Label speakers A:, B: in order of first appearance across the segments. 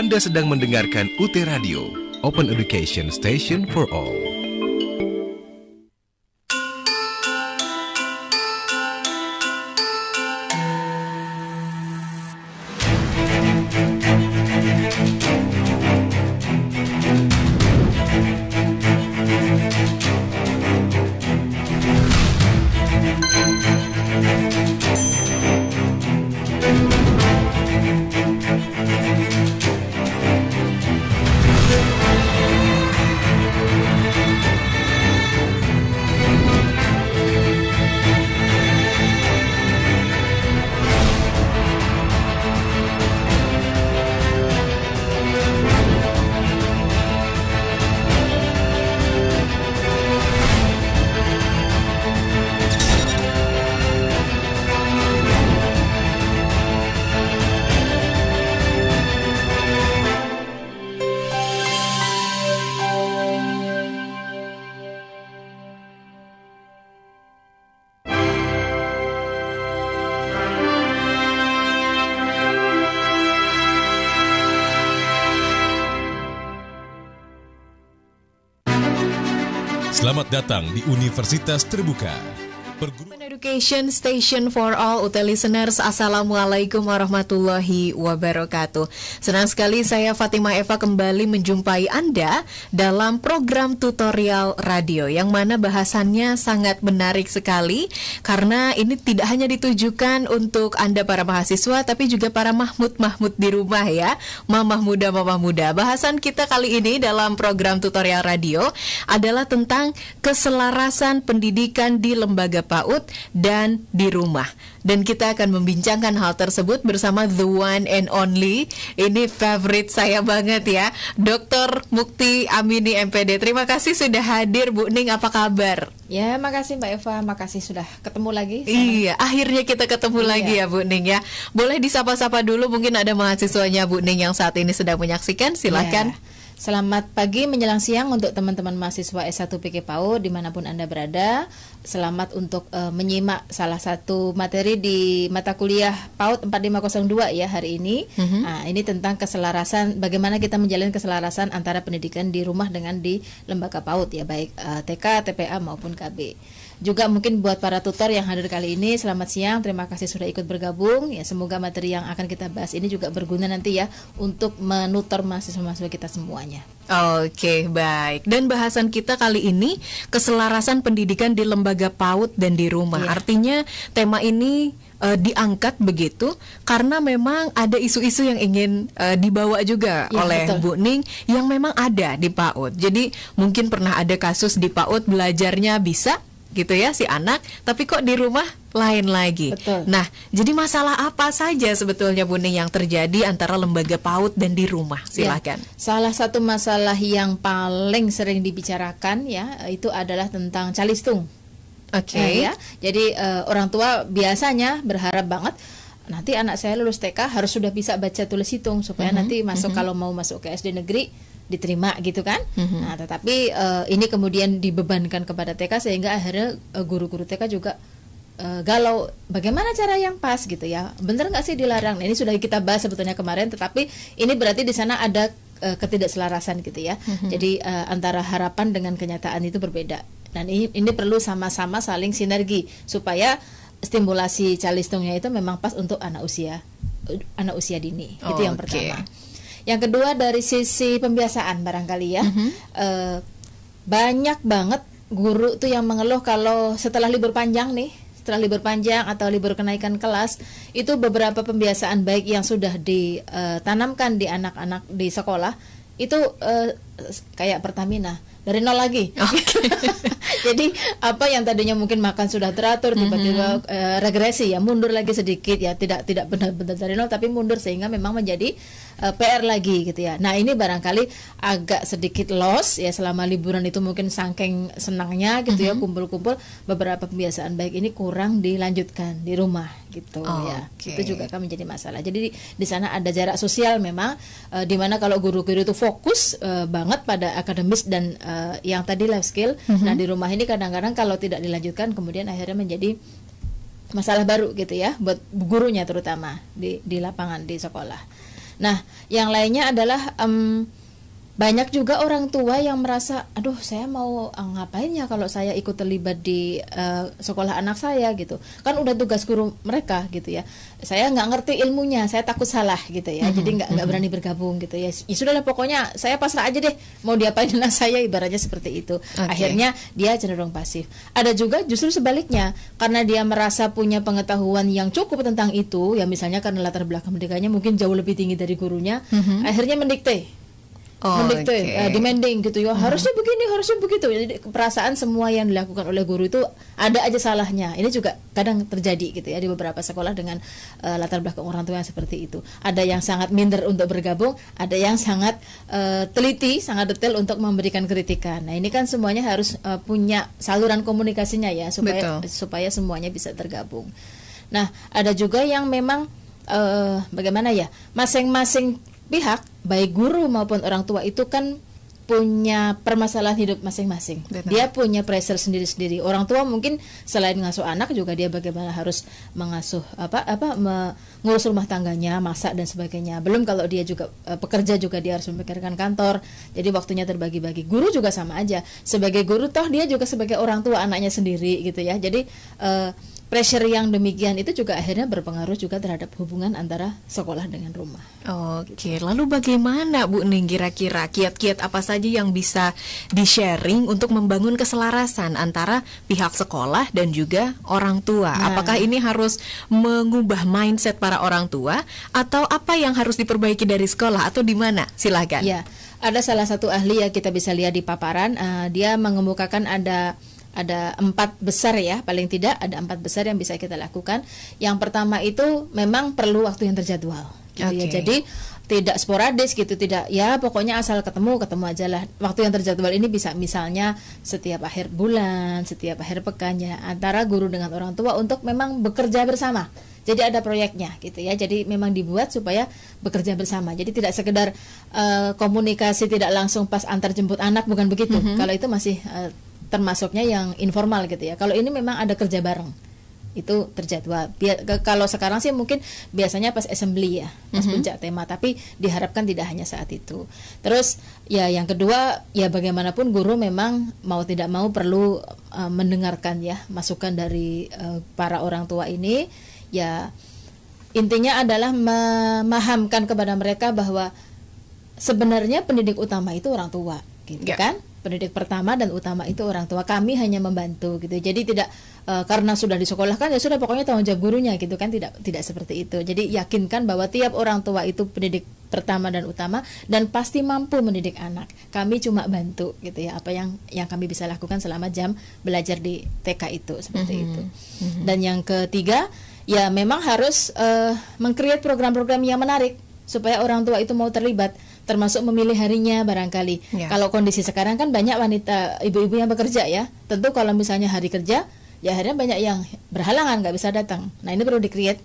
A: Anda sedang mendengarkan UT Radio, Open Education Station for All.
B: Selamat datang di Universitas Terbuka.
C: Education Station for All UT Listeners. Assalamualaikum warahmatullahi wabarakatuh. Senang sekali saya Fatimah Eva kembali menjumpai Anda dalam program tutorial radio yang mana bahasannya sangat menarik sekali karena ini tidak hanya ditujukan untuk Anda para mahasiswa tapi juga para mahmud-mahmud di rumah ya, mamah muda. Bahasan kita kali ini dalam program tutorial radio adalah tentang keselarasan pendidikan di lembaga PAUD dan di rumah. Dan kita akan membincangkan hal tersebut bersama the one and only, ini favorite saya banget ya, Dr. Mukti Amini MPD. Terima kasih sudah hadir, Bu Ning, apa kabar?
D: Ya, makasih Mbak Eva, makasih sudah ketemu lagi.
C: Iya, akhirnya kita ketemu lagi ya Bu Ning ya. Boleh disapa-sapa dulu, mungkin ada mahasiswanya Bu Ning yang saat ini sedang menyaksikan, silakan.
D: Ya. Selamat pagi menjelang siang untuk teman-teman mahasiswa S1 PK PAUD dimanapun Anda berada. Selamat untuk menyimak salah satu materi di mata kuliah PAUD 4502 ya hari ini. Nah, ini tentang keselarasan, bagaimana kita menjalin keselarasan antara pendidikan di rumah dengan di lembaga PAUD ya, baik TK, TPA maupun KB. Juga mungkin buat para tutor yang hadir kali ini, selamat siang, terima kasih sudah ikut bergabung. Ya, semoga materi yang akan kita bahas ini juga berguna nanti ya untuk menutor mahasiswa-mahasiswa kita semuanya.
C: Oke, baik. Dan bahasan kita kali ini keselarasan pendidikan di lembaga PAUD dan di rumah.
D: Ya.
C: Artinya tema ini diangkat begitu karena memang ada isu-isu yang ingin dibawa juga
D: ya,
C: oleh
D: betul.
C: Bu Ning yang memang ada di PAUD. Jadi mungkin pernah ada kasus di PAUD belajarnya bisa gitu ya si anak, tapi kok di rumah lain lagi.
D: Betul.
C: Nah, jadi masalah apa saja sebetulnya Bu Ning yang terjadi antara lembaga PAUD dan di rumah? Silakan.
D: Ya, salah satu masalah yang paling sering dibicarakan ya itu adalah tentang calistung.
C: Oke.
D: Ya, jadi orang tua biasanya berharap banget nanti anak saya lulus TK harus sudah bisa baca tulis hitung supaya nanti masuk kalau mau masuk ke SD negeri diterima gitu kan. Nah, tetapi ini kemudian dibebankan kepada TK sehingga akhirnya guru-guru TK juga galau bagaimana cara yang pas gitu ya. Bener nggak sih dilarang? Nah, ini sudah kita bahas sebetulnya kemarin, tetapi ini berarti di sana ada ketidakselarasan gitu ya. Jadi antara harapan dengan kenyataan itu berbeda. Dan ini perlu sama-sama saling sinergi supaya stimulasi calistungnya itu memang pas untuk anak usia dini. Itu yang pertama. Yang kedua dari sisi pembiasaan barangkali ya, banyak banget guru tuh yang mengeluh kalau setelah libur panjang atau libur kenaikan kelas, itu beberapa pembiasaan baik yang sudah ditanamkan di anak-anak di sekolah itu kayak Pertamina dari nol lagi. Jadi apa yang tadinya mungkin makan sudah teratur tiba-tiba regresi ya, mundur lagi sedikit ya, tidak benar-benar dari nol tapi mundur sehingga memang menjadi PR lagi gitu ya. Nah, ini barangkali agak sedikit loss ya selama liburan itu, mungkin saking senangnya gitu ya kumpul-kumpul, beberapa pembiasaan baik ini kurang dilanjutkan di rumah gitu ya. Itu juga kan menjadi masalah. Jadi di sana ada jarak sosial memang di mana kalau guru-guru itu fokus banget pada akademis dan yang tadi life skill. Nah, di rumah ini kadang-kadang kalau tidak dilanjutkan kemudian akhirnya menjadi masalah baru gitu ya buat gurunya terutama di lapangan di sekolah. Nah, yang lainnya adalah banyak juga orang tua yang merasa, aduh saya mau ngapain ya kalau saya ikut terlibat di sekolah anak saya gitu, kan udah tugas guru mereka gitu ya, saya nggak ngerti ilmunya, saya takut salah gitu ya, jadi nggak berani bergabung gitu ya. Ya sudahlah, pokoknya saya pasrah aja deh, mau diapain anak saya, ibaratnya seperti itu. Akhirnya dia cenderung pasif. Ada juga justru sebaliknya, karena dia merasa punya pengetahuan yang cukup tentang itu, ya misalnya karena latar belakang pendidikannya mungkin jauh lebih tinggi dari gurunya, akhirnya mendikte. Demanding gitu ya, harusnya begini, harusnya begitu. Jadi perasaan semua yang dilakukan oleh guru itu ada aja salahnya. Ini juga kadang terjadi gitu ya di beberapa sekolah dengan latar belakang orang tua yang seperti itu. Ada yang sangat minder untuk bergabung, ada yang sangat teliti, sangat detail untuk memberikan kritikan. Nah, ini kan semuanya harus punya saluran komunikasinya ya, supaya semuanya bisa tergabung. Nah, ada juga yang memang bagaimana ya, masing-masing pihak, baik guru maupun orang tua itu kan punya permasalahan hidup masing-masing. Dia punya pressure sendiri-sendiri. Orang tua mungkin selain ngasuh anak juga dia bagaimana harus mengasuh mengurus rumah tangganya, masak dan sebagainya. Belum kalau dia juga pekerja juga dia harus memikirkan kantor. Jadi waktunya terbagi-bagi. Guru juga sama aja. Sebagai guru toh dia juga sebagai orang tua anaknya sendiri gitu ya. Jadi pressure yang demikian itu juga akhirnya berpengaruh juga terhadap hubungan antara sekolah dengan rumah.
C: Oke, lalu bagaimana Bu Ning kira-kira kiat-kiat apa saja yang bisa di-sharing untuk membangun keselarasan antara pihak sekolah dan juga orang tua?
D: Nah,
C: apakah ini harus mengubah mindset para orang tua atau apa yang harus diperbaiki dari sekolah atau di mana? Silakan.
D: Ya, ada salah satu ahli ya, kita bisa lihat di paparan, dia mengemukakan ada 4 besar ya, paling tidak ada 4 besar yang bisa kita lakukan. Yang pertama itu memang perlu waktu yang terjadwal gitu ya. Jadi tidak sporadis gitu, tidak ya pokoknya asal ketemu aja lah. Waktu yang terjadwal ini bisa misalnya setiap akhir bulan, setiap akhir pekan ya, antara guru dengan orang tua untuk memang bekerja bersama. Jadi ada proyeknya gitu ya. Jadi memang dibuat supaya bekerja bersama. Jadi tidak sekedar komunikasi tidak langsung pas antar jemput anak, bukan begitu. Kalau itu masih termasuknya yang informal gitu ya. Kalau ini memang ada kerja bareng, itu terjadwal. Kalau sekarang sih mungkin biasanya pas assembly ya, pas puncak tema, tapi diharapkan tidak hanya saat itu. Terus ya yang kedua ya bagaimanapun guru memang mau tidak mau perlu mendengarkan ya masukan dari para orang tua ini. Ya intinya adalah memahamkan kepada mereka bahwa sebenarnya pendidik utama itu orang tua gitu kan. Pendidik pertama dan utama itu orang tua. Kami hanya membantu gitu. Jadi tidak karena sudah disekolahkan ya sudah pokoknya tanggung jawab gurunya gitu kan, tidak seperti itu. Jadi yakinkan bahwa tiap orang tua itu pendidik pertama dan utama dan pasti mampu mendidik anak. Kami cuma bantu gitu ya, apa yang kami bisa lakukan selama jam belajar di TK itu seperti itu. Dan yang ketiga ya memang harus meng-create program-program yang menarik supaya orang tua itu mau terlibat, termasuk memilih harinya barangkali. Kalau kondisi sekarang kan banyak wanita, ibu-ibu yang bekerja ya. Tentu kalau misalnya hari kerja, ya akhirnya banyak yang berhalangan nggak bisa datang. Nah ini perlu di-create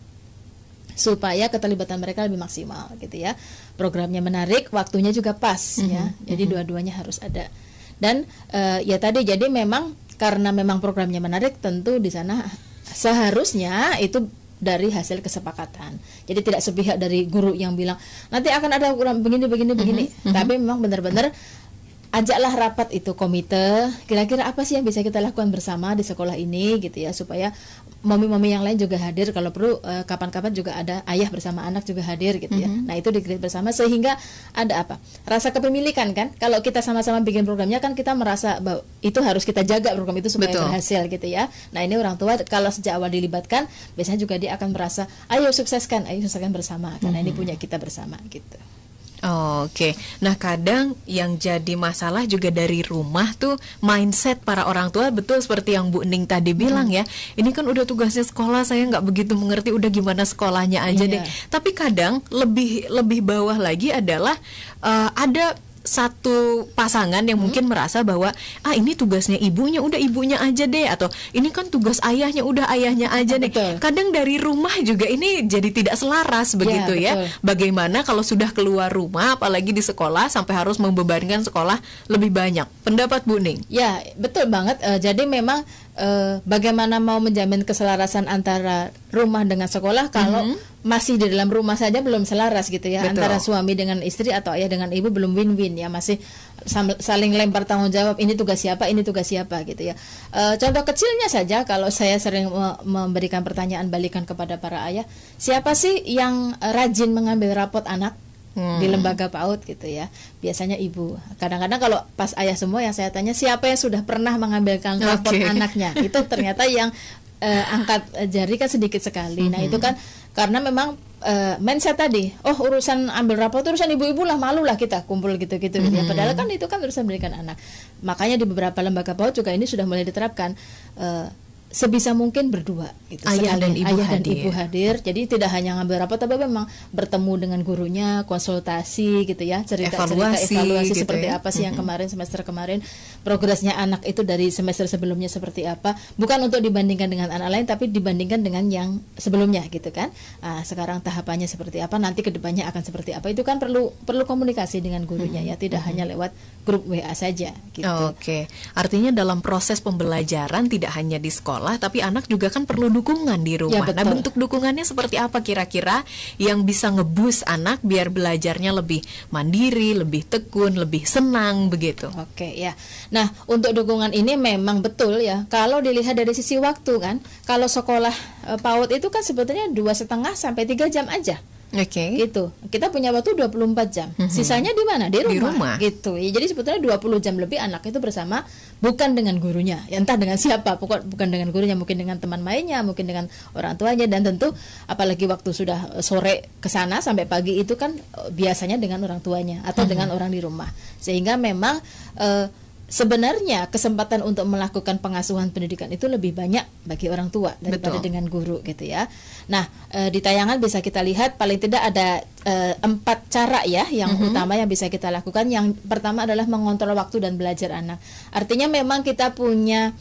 D: supaya keterlibatan mereka lebih maksimal gitu ya. Programnya menarik, waktunya juga pas ya. Jadi dua-duanya harus ada. Dan ya tadi jadi memang karena memang programnya menarik, tentu di sana seharusnya itu dari hasil kesepakatan. Jadi tidak sepihak dari guru yang bilang nanti akan ada ukuran begini. Tapi memang benar-benar ajaklah rapat itu komite, kira-kira apa sih yang bisa kita lakukan bersama di sekolah ini gitu ya, supaya mami-mami yang lain juga hadir, kalau perlu kapan-kapan juga ada ayah bersama anak juga hadir gitu ya. Nah itu di-create bersama sehingga ada apa? Rasa kepemilikan kan. Kalau kita sama-sama bikin programnya kan kita merasa bahwa itu harus kita jaga program itu supaya berhasil gitu ya. Nah ini orang tua kalau sejak awal dilibatkan, biasanya juga dia akan merasa ayo sukseskan bersama karena ini punya kita bersama gitu.
C: Oke, nah kadang yang jadi masalah juga dari rumah tuh mindset para orang tua, betul seperti yang Bu Ning tadi bilang ya. Ini kan udah tugasnya sekolah, saya nggak begitu mengerti, udah gimana sekolahnya aja deh. Tapi kadang lebih bawah lagi adalah ada satu pasangan yang mungkin merasa bahwa ini tugasnya ibunya, udah ibunya aja deh, atau ini kan tugas ayahnya, udah ayahnya aja deh. Kadang dari rumah juga ini jadi tidak selaras begitu ya. Bagaimana kalau sudah keluar rumah, apalagi di sekolah sampai harus membebankan sekolah lebih banyak. Pendapat Bu Ning?
D: Ya betul banget. Jadi memang bagaimana mau menjamin keselarasan antara rumah dengan sekolah kalau masih di dalam rumah saja belum selaras gitu ya.
C: Betul.
D: Antara suami dengan istri atau ayah dengan ibu belum win-win ya, masih saling lempar tanggung jawab, ini tugas siapa gitu ya. Contoh kecilnya saja, kalau saya sering memberikan pertanyaan balikan kepada para ayah, siapa sih yang rajin mengambil rapot anak di lembaga PAUD gitu ya? Biasanya ibu. Kadang-kadang kalau pas ayah semua, yang saya tanya siapa yang sudah pernah mengambilkan rapot anaknya, itu ternyata yang angkat jari kan sedikit sekali. Nah itu kan karena memang mindset tadi, urusan ambil rapot urusan ibu-ibu lah, malu lah kita kumpul gitu-gitu ya. Padahal kan itu kan urusan pendidikan anak. Makanya di beberapa lembaga PAUD juga ini sudah mulai diterapkan, sebisa mungkin berdua gitu.
C: Ayah dan ibu
D: hadir. Jadi tidak hanya ngambil rapot, tapi memang bertemu dengan gurunya, konsultasi gitu ya, evaluasi gitu seperti apa sih yang semester kemarin progresnya anak itu dari semester sebelumnya seperti apa, bukan untuk dibandingkan dengan anak lain, tapi dibandingkan dengan yang sebelumnya gitu kan. Sekarang tahapannya seperti apa, nanti kedepannya akan seperti apa, itu kan perlu komunikasi dengan gurunya ya, tidak hanya lewat grup WA saja gitu.
C: Oke. Artinya dalam proses pembelajaran tidak hanya di sekolah, tapi anak juga kan perlu dukungan di rumah.
D: Ya,
C: nah, bentuk dukungannya seperti apa kira-kira yang bisa ngeboost anak biar belajarnya lebih mandiri, lebih tekun, lebih senang begitu?
D: Oke ya. Nah, untuk dukungan ini memang betul ya. Kalau dilihat dari sisi waktu kan, kalau sekolah PAUD itu kan sebetulnya 2,5 sampai 3 jam aja.
C: Oke.
D: Gitu. Kita punya waktu 24 jam. Sisanya di mana? Di rumah. Gitu. Ya, jadi sebetulnya 20 jam lebih anak itu bersama, bukan dengan gurunya. Ya, entah dengan siapa, bukan dengan gurunya, mungkin dengan teman mainnya, mungkin dengan orang tuanya, dan tentu apalagi waktu sudah sore ke sana sampai pagi itu kan biasanya dengan orang tuanya atau dengan orang di rumah. Sehingga memang sebenarnya kesempatan untuk melakukan pengasuhan pendidikan itu lebih banyak bagi orang tua daripada dengan guru gitu ya. Nah, di tayangan bisa kita lihat paling tidak ada 4 cara ya yang utama yang bisa kita lakukan. Yang pertama adalah mengontrol waktu dan belajar anak. Artinya memang kita punya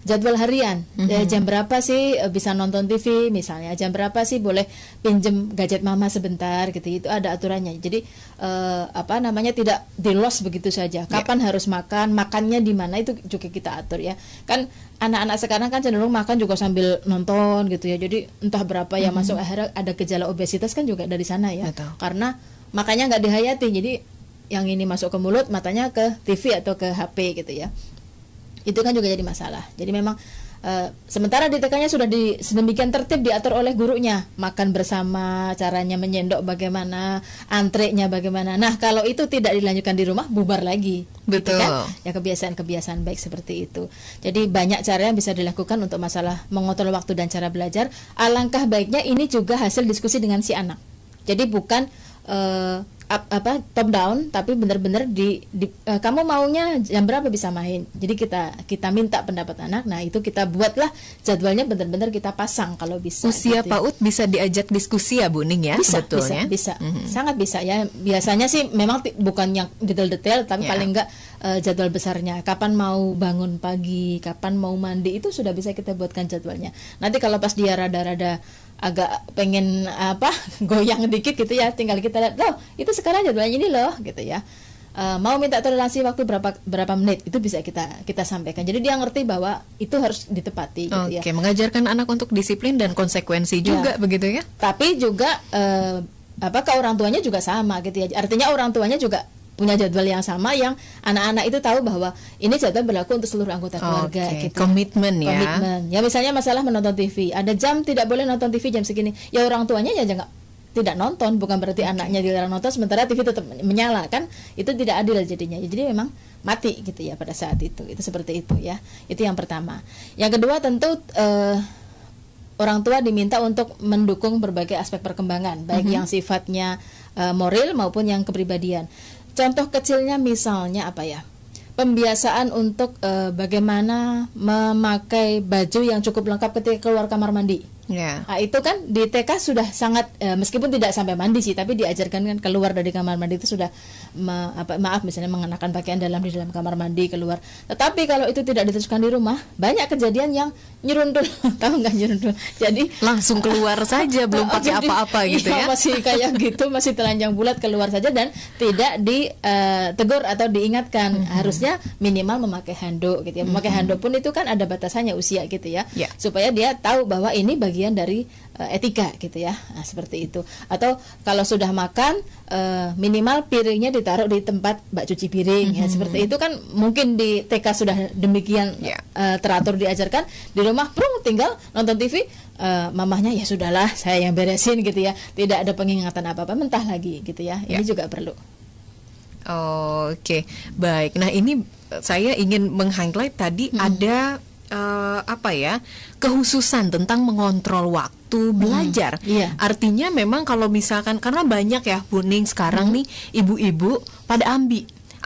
D: jadwal harian, jam berapa sih bisa nonton TV misalnya, jam berapa sih boleh pinjem gadget mama sebentar gitu, itu ada aturannya. Jadi tidak di loss begitu saja. Kapan harus makannya di mana, itu juga kita atur ya. Kan anak-anak sekarang kan cenderung makan juga sambil nonton gitu ya. Jadi entah berapa ya masuk, akhirnya ada gejala obesitas kan juga dari sana ya.
C: Betul.
D: Karena makanya nggak dihayati. Jadi yang ini masuk ke mulut, matanya ke TV atau ke HP gitu ya. Itu kan juga jadi masalah. Jadi memang sementara DTK-nya sudah sedemikian tertib diatur oleh gurunya, makan bersama, caranya menyendok bagaimana, antrenya bagaimana. Nah, kalau itu tidak dilanjutkan di rumah, bubar lagi.
C: Betul.
D: Gitu kan? Ya, kebiasaan-kebiasaan baik seperti itu. Jadi banyak cara yang bisa dilakukan untuk masalah mengontrol waktu dan cara belajar. Alangkah baiknya ini juga hasil diskusi dengan si anak. Jadi bukan top down, tapi benar-benar kamu maunya jam berapa bisa main. Jadi kita minta pendapat anak. Nah, itu kita buatlah jadwalnya, benar-benar kita pasang kalau bisa.
C: Usia
D: gitu.
C: PAUD bisa diajak diskusi ya Bu Ning ya?
D: Bisa. Sangat bisa ya. Biasanya sih memang bukan yang detail-detail, tapi paling enggak jadwal besarnya. Kapan mau bangun pagi, kapan mau mandi, itu sudah bisa kita buatkan jadwalnya. Nanti kalau pas dia rada-rada agak pengen goyang dikit gitu ya, tinggal kita lihat, loh itu sekarang jadwalnya ini loh gitu ya. Mau minta toleransi waktu berapa menit, itu bisa kita sampaikan. Jadi dia ngerti bahwa itu harus ditepati gitu ya.
C: Oke, mengajarkan anak untuk disiplin dan konsekuensi juga begitu ya.
D: Tapi juga ke orang tuanya juga sama gitu ya. Artinya orang tuanya juga punya jadwal yang sama, yang anak-anak itu tahu bahwa ini jadwal berlaku untuk seluruh anggota keluarga gitu.
C: Komitmen ya.
D: Ya misalnya masalah menonton TV, ada jam tidak boleh nonton TV jam segini. Ya orang tuanya ya jangan tidak nonton, bukan berarti anaknya dilarang nonton sementara TV tetap menyala, kan itu tidak adil jadinya. Jadi memang mati gitu ya pada saat itu seperti itu ya. Itu yang pertama. Yang kedua tentu orang tua diminta untuk mendukung berbagai aspek perkembangan, baik yang sifatnya moral maupun yang kepribadian. Contoh kecilnya misalnya pembiasaan untuk bagaimana memakai baju yang cukup lengkap ketika keluar kamar mandi.
C: Ya.
D: Nah, itu kan di TK sudah sangat meskipun tidak sampai mandi sih, tapi diajarkan kan keluar dari kamar mandi itu sudah maaf misalnya mengenakan pakaian di dalam kamar mandi keluar. Tetapi kalau itu tidak diteruskan di rumah, banyak kejadian yang nyerundul, tahu nggak nyerundul? Jadi
C: Langsung keluar saja belum pakai
D: jadi,
C: apa-apa gitu
D: iya,
C: ya.
D: masih kayak gitu, masih telanjang bulat keluar saja dan tidak ditegur atau diingatkan. Harusnya minimal memakai handuk gitu ya. Memakai handuk pun itu kan ada batasannya usia gitu ya.
C: Ya.
D: Supaya dia tahu bahwa ini bagian dari etika gitu ya. Nah, seperti itu. Atau kalau sudah makan minimal piringnya ditaruh di tempat bak cuci piring ya. Seperti itu kan mungkin di TK sudah demikian teratur diajarkan. Di rumah tinggal nonton TV, mamahnya ya sudahlah saya yang beresin gitu ya. Tidak ada pengingatan apa-apa, mentah lagi gitu ya. Ini juga perlu.
C: Oke, baik. Nah, ini saya ingin meng-highlight tadi ada kekhususan tentang mengontrol waktu belajar.
D: Iya.
C: Artinya memang kalau misalkan karena banyak ya Bu Ning sekarang nih ibu-ibu pada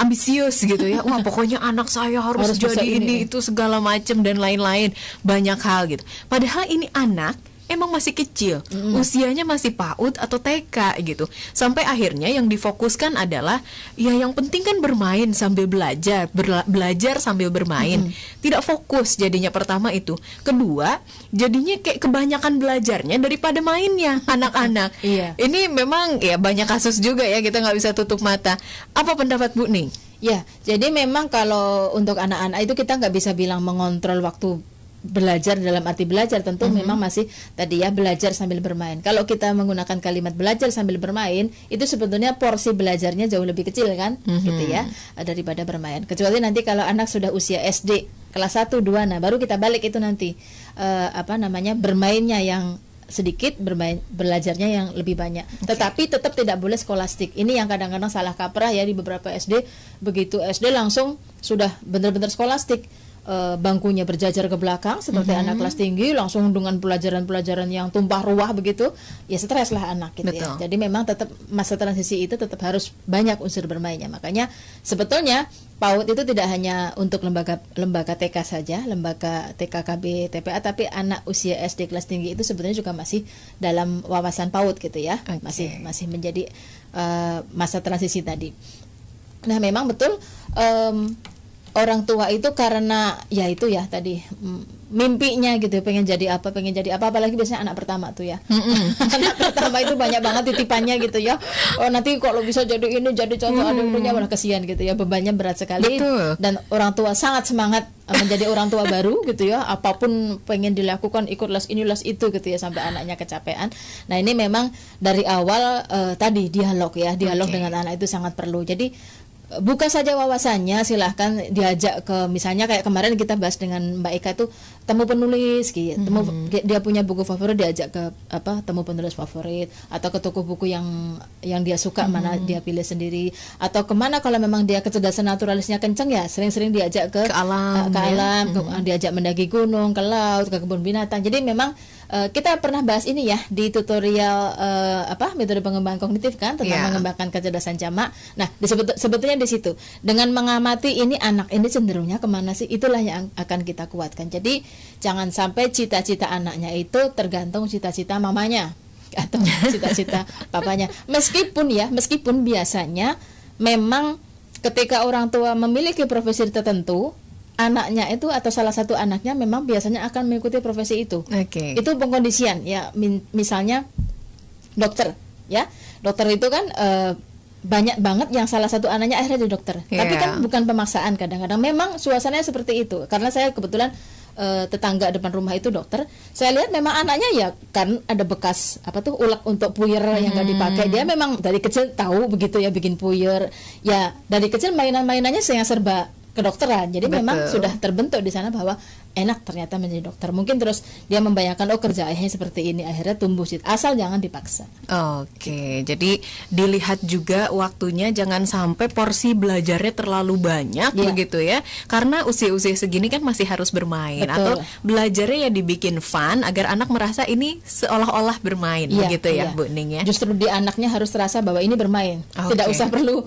C: ambisius gitu ya. Wah, pokoknya anak saya harus
D: bisa
C: jadi ini itu segala macam dan lain-lain, banyak hal gitu. Padahal ini anak emang masih kecil, usianya masih PAUD atau TK gitu. Sampai akhirnya yang difokuskan adalah ya yang penting kan bermain sambil belajar, belajar sambil bermain. Tidak fokus jadinya pertama itu. Kedua, jadinya kayak kebanyakan belajarnya daripada mainnya anak-anak.
D: Iya.
C: Ini memang ya banyak kasus juga ya, kita nggak bisa tutup mata. Apa pendapat Bu Ning?
D: Ya, jadi memang kalau untuk anak-anak itu kita nggak bisa bilang mengontrol waktu belajar dalam arti belajar, tentu memang masih tadi ya belajar sambil bermain. Kalau kita menggunakan kalimat belajar sambil bermain, itu sebetulnya porsi belajarnya jauh lebih kecil kan, gitu ya, daripada bermain. Kecuali nanti kalau anak sudah usia SD kelas 1, 2, nah baru kita balik itu nanti bermainnya yang sedikit, belajarnya yang lebih banyak. Tetapi tetap tidak boleh skolastik. Ini yang kadang-kadang salah kaprah ya di beberapa SD. Begitu SD langsung sudah benar-benar skolastik. Bangkunya berjajar ke belakang seperti anak kelas tinggi, langsung dengan pelajaran-pelajaran yang tumpah ruah begitu, ya stres lah anak gitu.
C: Betul.
D: Ya. Jadi memang tetap masa transisi itu tetap harus banyak unsur bermainnya. Makanya sebetulnya PAUD itu tidak hanya untuk lembaga TK saja, lembaga TK, KB, TPA, tapi anak usia SD kelas tinggi itu sebetulnya juga masih dalam wawasan PAUD gitu ya.
C: Okay.
D: Masih menjadi masa transisi tadi. Nah, memang betul orang tua itu karena ya itu ya tadi mimpinya gitu, pengen jadi apa apalagi biasanya anak pertama tuh ya. Anak pertama itu banyak banget titipannya gitu ya. Oh, nanti kalau bisa jadi ini, jadi contoh adiknya, malah kesian gitu ya, bebannya berat sekali.
C: Betul.
D: Dan orang tua sangat semangat menjadi orang tua baru gitu ya, apapun pengen dilakukan, ikut les ini les itu gitu ya, sampai anaknya kecapean. Nah, ini memang dari awal tadi dialog dengan anak itu sangat perlu. Jadi buka saja wawasannya, silahkan diajak ke, misalnya kayak kemarin kita bahas dengan Mbak Ika itu temu penulis gitu. Dia punya buku favorit, diajak ke temu penulis favorit, atau ke toko buku yang dia suka, mana dia pilih sendiri, atau kemana kalau memang dia kecerdasan naturalisnya kenceng ya sering-sering diajak ke alam, diajak mendaki gunung, ke laut, ke kebun binatang. Jadi memang kita pernah bahas ini ya di tutorial metode pengembangan kognitif kan, tentang mengembangkan kecerdasan jamak. Nah, sebetulnya di situ dengan mengamati ini anak ini cenderungnya kemana sih, itulah yang akan kita kuatkan. Jadi jangan sampai cita-cita anaknya itu tergantung cita-cita mamanya atau cita-cita papanya. Meskipun biasanya memang ketika orang tua memiliki profesi tertentu, anaknya itu atau salah satu anaknya memang biasanya akan mengikuti profesi itu.
C: Okay.
D: Itu pengkondisian ya, misalnya dokter ya. Dokter itu kan banyak banget yang salah satu anaknya akhirnya jadi dokter. Tapi kan bukan pemaksaan, kadang-kadang memang suasananya seperti itu. Karena saya kebetulan tetangga depan rumah itu dokter. Saya lihat memang anaknya ya kan ada bekas ulek untuk puyer yang nggak dipakai. Dia memang dari kecil tahu begitu ya, bikin puyer. Ya dari kecil mainan-mainannya yang serba kedokteran. Jadi memang sudah terbentuk di sana bahwa enak ternyata menjadi dokter. Mungkin terus dia membayangkan kerja ayahnya seperti ini, akhirnya tumbuh situ. Asal jangan dipaksa.
C: Oke, jadi dilihat juga waktunya, jangan sampai porsi belajarnya terlalu banyak begitu ya. Karena usia-usia segini kan masih harus bermain. Atau belajarnya ya dibikin fun agar anak merasa ini seolah-olah bermain begitu ya Bu Ning ya. Justru
D: di anaknya harus terasa bahwa ini bermain. Tidak usah perlu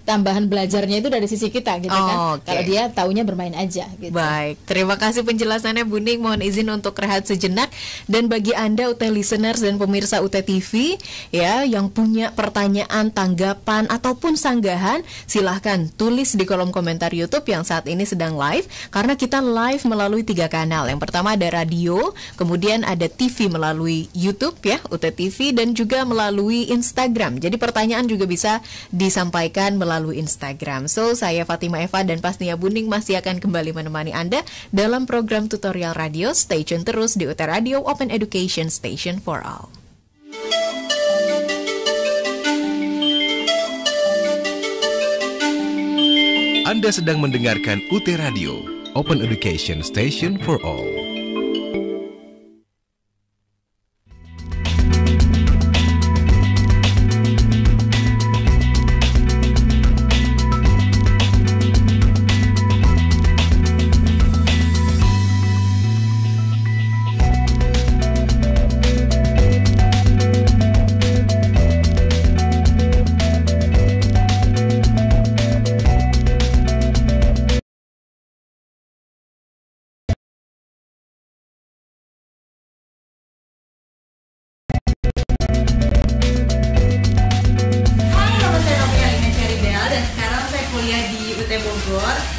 D: tambahan belajarnya itu dari sisi kita gitu kan. Kalau dia taunya bermain aja gitu.
C: Baik, terima kasih penjelasannya Bu Ning. Mohon izin untuk rehat sejenak. Dan bagi Anda UT listeners dan pemirsa UT TV ya yang punya pertanyaan, tanggapan ataupun sanggahan, silahkan tulis di kolom komentar YouTube yang saat ini sedang live, karena kita live melalui 3 kanal. Yang pertama ada radio, kemudian ada TV melalui YouTube ya, UT TV, dan juga melalui Instagram. Jadi pertanyaan juga bisa disampaikan melalui Instagram. So, saya Fatimah Eva dan pastinya Bu Ning masih akan kembali menemani Anda dalam program tutorial radio. Stay tune terus di UT Radio, Open Education Station for All.
A: Anda sedang mendengarkan UT Radio, Open Education Station for All.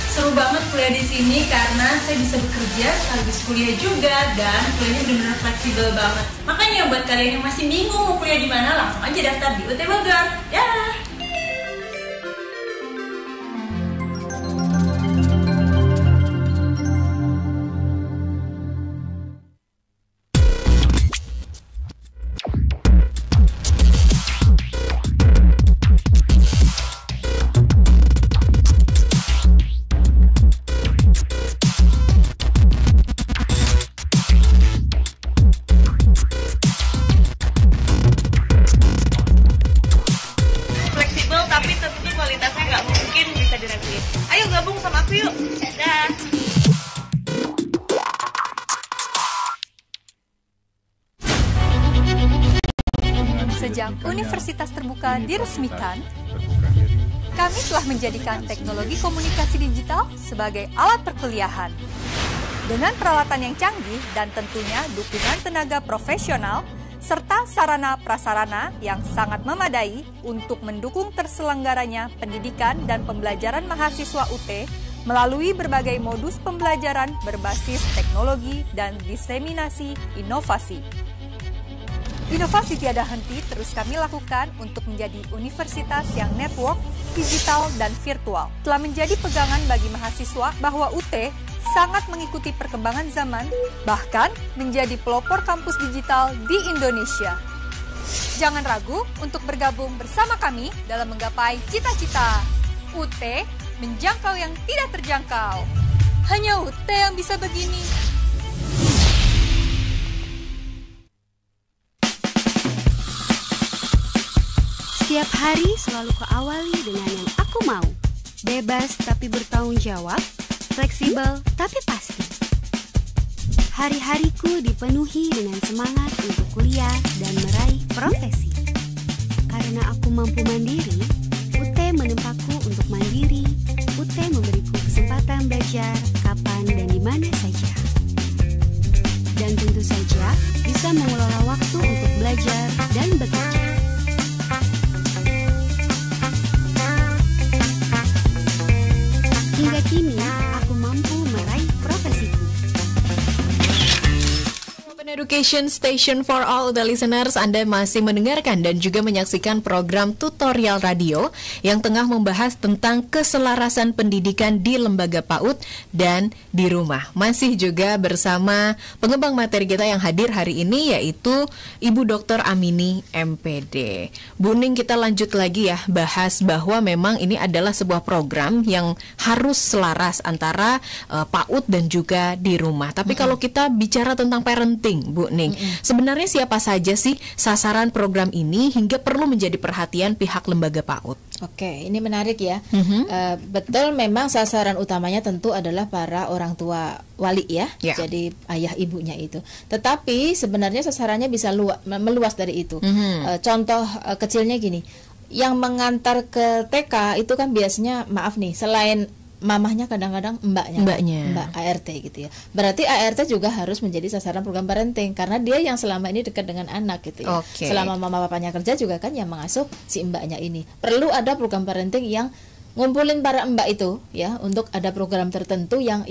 E: Seru banget kuliah di sini karena saya bisa bekerja sekaligus kuliah juga, dan kuliahnya benar-benar fleksibel banget. Makanya buat kalian yang masih bingung mau kuliah di mana, langsung aja daftar di UT Bogor. Ya.
F: Sejak Universitas Terbuka diresmikan, kami telah menjadikan teknologi komunikasi digital sebagai alat perkuliahan. Dengan peralatan yang canggih dan tentunya dukungan tenaga profesional, serta sarana-prasarana yang sangat memadai untuk mendukung terselenggaranya pendidikan dan pembelajaran mahasiswa UT melalui berbagai modus pembelajaran berbasis teknologi dan diseminasi inovasi. Inovasi tiada henti terus kami lakukan untuk menjadi universitas yang network, digital, dan virtual. Telah menjadi pegangan bagi mahasiswa bahwa UT sangat mengikuti perkembangan zaman, bahkan menjadi pelopor kampus digital di Indonesia. Jangan ragu untuk bergabung bersama kami dalam menggapai cita-cita. UT menjangkau yang tidak terjangkau. Hanya UT yang bisa begini.
G: Setiap hari selalu kuawali dengan yang aku mau. Bebas tapi bertanggung jawab, fleksibel tapi pasti. Hari-hariku dipenuhi dengan semangat untuk kuliah dan meraih profesi. Karena aku mampu mandiri, UT menempaku untuk mandiri. UT memberiku kesempatan belajar kapan dan di mana saja. Dan tentu saja bisa mengelola waktu untuk belajar dan bekerja. Hingga kini, aku mampu meraih profesiku.
C: Open Education Station for All the listeners, Anda masih mendengarkan dan juga menyaksikan program tutorial radio yang tengah membahas tentang keselarasan pendidikan di lembaga PAUD dan di rumah. Masih juga bersama pengembang materi kita yang hadir hari ini, yaitu Ibu Dr. Amini MPD. Bu Ning, kita lanjut lagi ya, bahas bahwa memang ini adalah sebuah program yang harus selaras antara PAUD dan juga di rumah. Tapi kalau kita bicara tentang parenting, Bu Ning, sebenarnya siapa saja sih sasaran program ini hingga perlu menjadi perhatian pihak lembaga PAUD?
D: Oke, ini menarik ya. Betul, memang sasaran utamanya tentu adalah para orang tua wali ya, jadi ayah ibunya itu. Tetapi sebenarnya sasarannya bisa meluas dari itu. Contoh kecilnya gini, yang mengantar ke TK itu kan biasanya, maaf nih, selain mamahnya kadang-kadang mbak ART gitu ya. Berarti ART juga harus menjadi sasaran program parenting karena dia yang selama ini dekat dengan anak gitu ya. Selama mama papanya kerja juga kan yang mengasuh si mbaknya ini. Perlu ada program parenting yang ngumpulin para mbak itu ya untuk ada program tertentu yang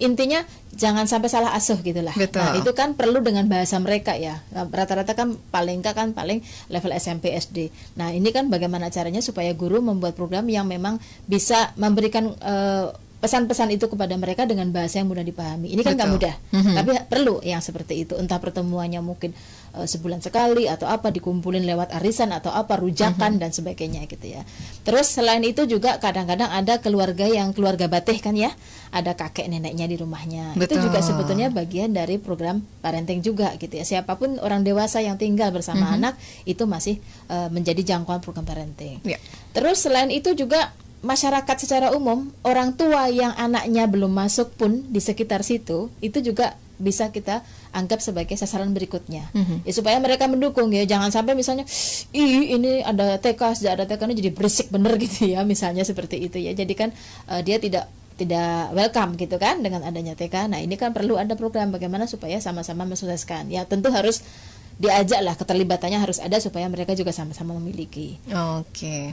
D: intinya jangan sampai salah asuh gitulah. Nah, itu kan perlu dengan bahasa mereka ya. Rata-rata kan paling level SMP SD. Nah, ini kan bagaimana caranya supaya guru membuat program yang memang bisa memberikan pesan-pesan itu kepada mereka dengan bahasa yang mudah dipahami. Ini kan nggak mudah, tapi perlu yang seperti itu. Entah pertemuannya mungkin sebulan sekali atau apa, dikumpulin lewat arisan atau apa, rujakan dan sebagainya gitu ya. Terus selain itu juga kadang-kadang ada keluarga bateh kan ya, ada kakek neneknya di rumahnya. Itu juga sebetulnya bagian dari program parenting juga gitu ya. Siapapun orang dewasa yang tinggal bersama anak itu masih menjadi jangkauan program parenting. Terus selain itu juga masyarakat secara umum, orang tua yang anaknya belum masuk pun di sekitar situ, itu juga bisa kita anggap sebagai sasaran berikutnya. Ya, supaya mereka mendukung ya, jangan sampai misalnya ini ada TK, sejak ada TK ini jadi berisik bener gitu ya, misalnya seperti itu ya. Jadi kan dia tidak welcome gitu kan dengan adanya TK. Nah, ini kan perlu ada program bagaimana supaya sama-sama mensukseskan. Ya, tentu harus diajak lah, keterlibatannya harus ada supaya mereka juga sama-sama memiliki.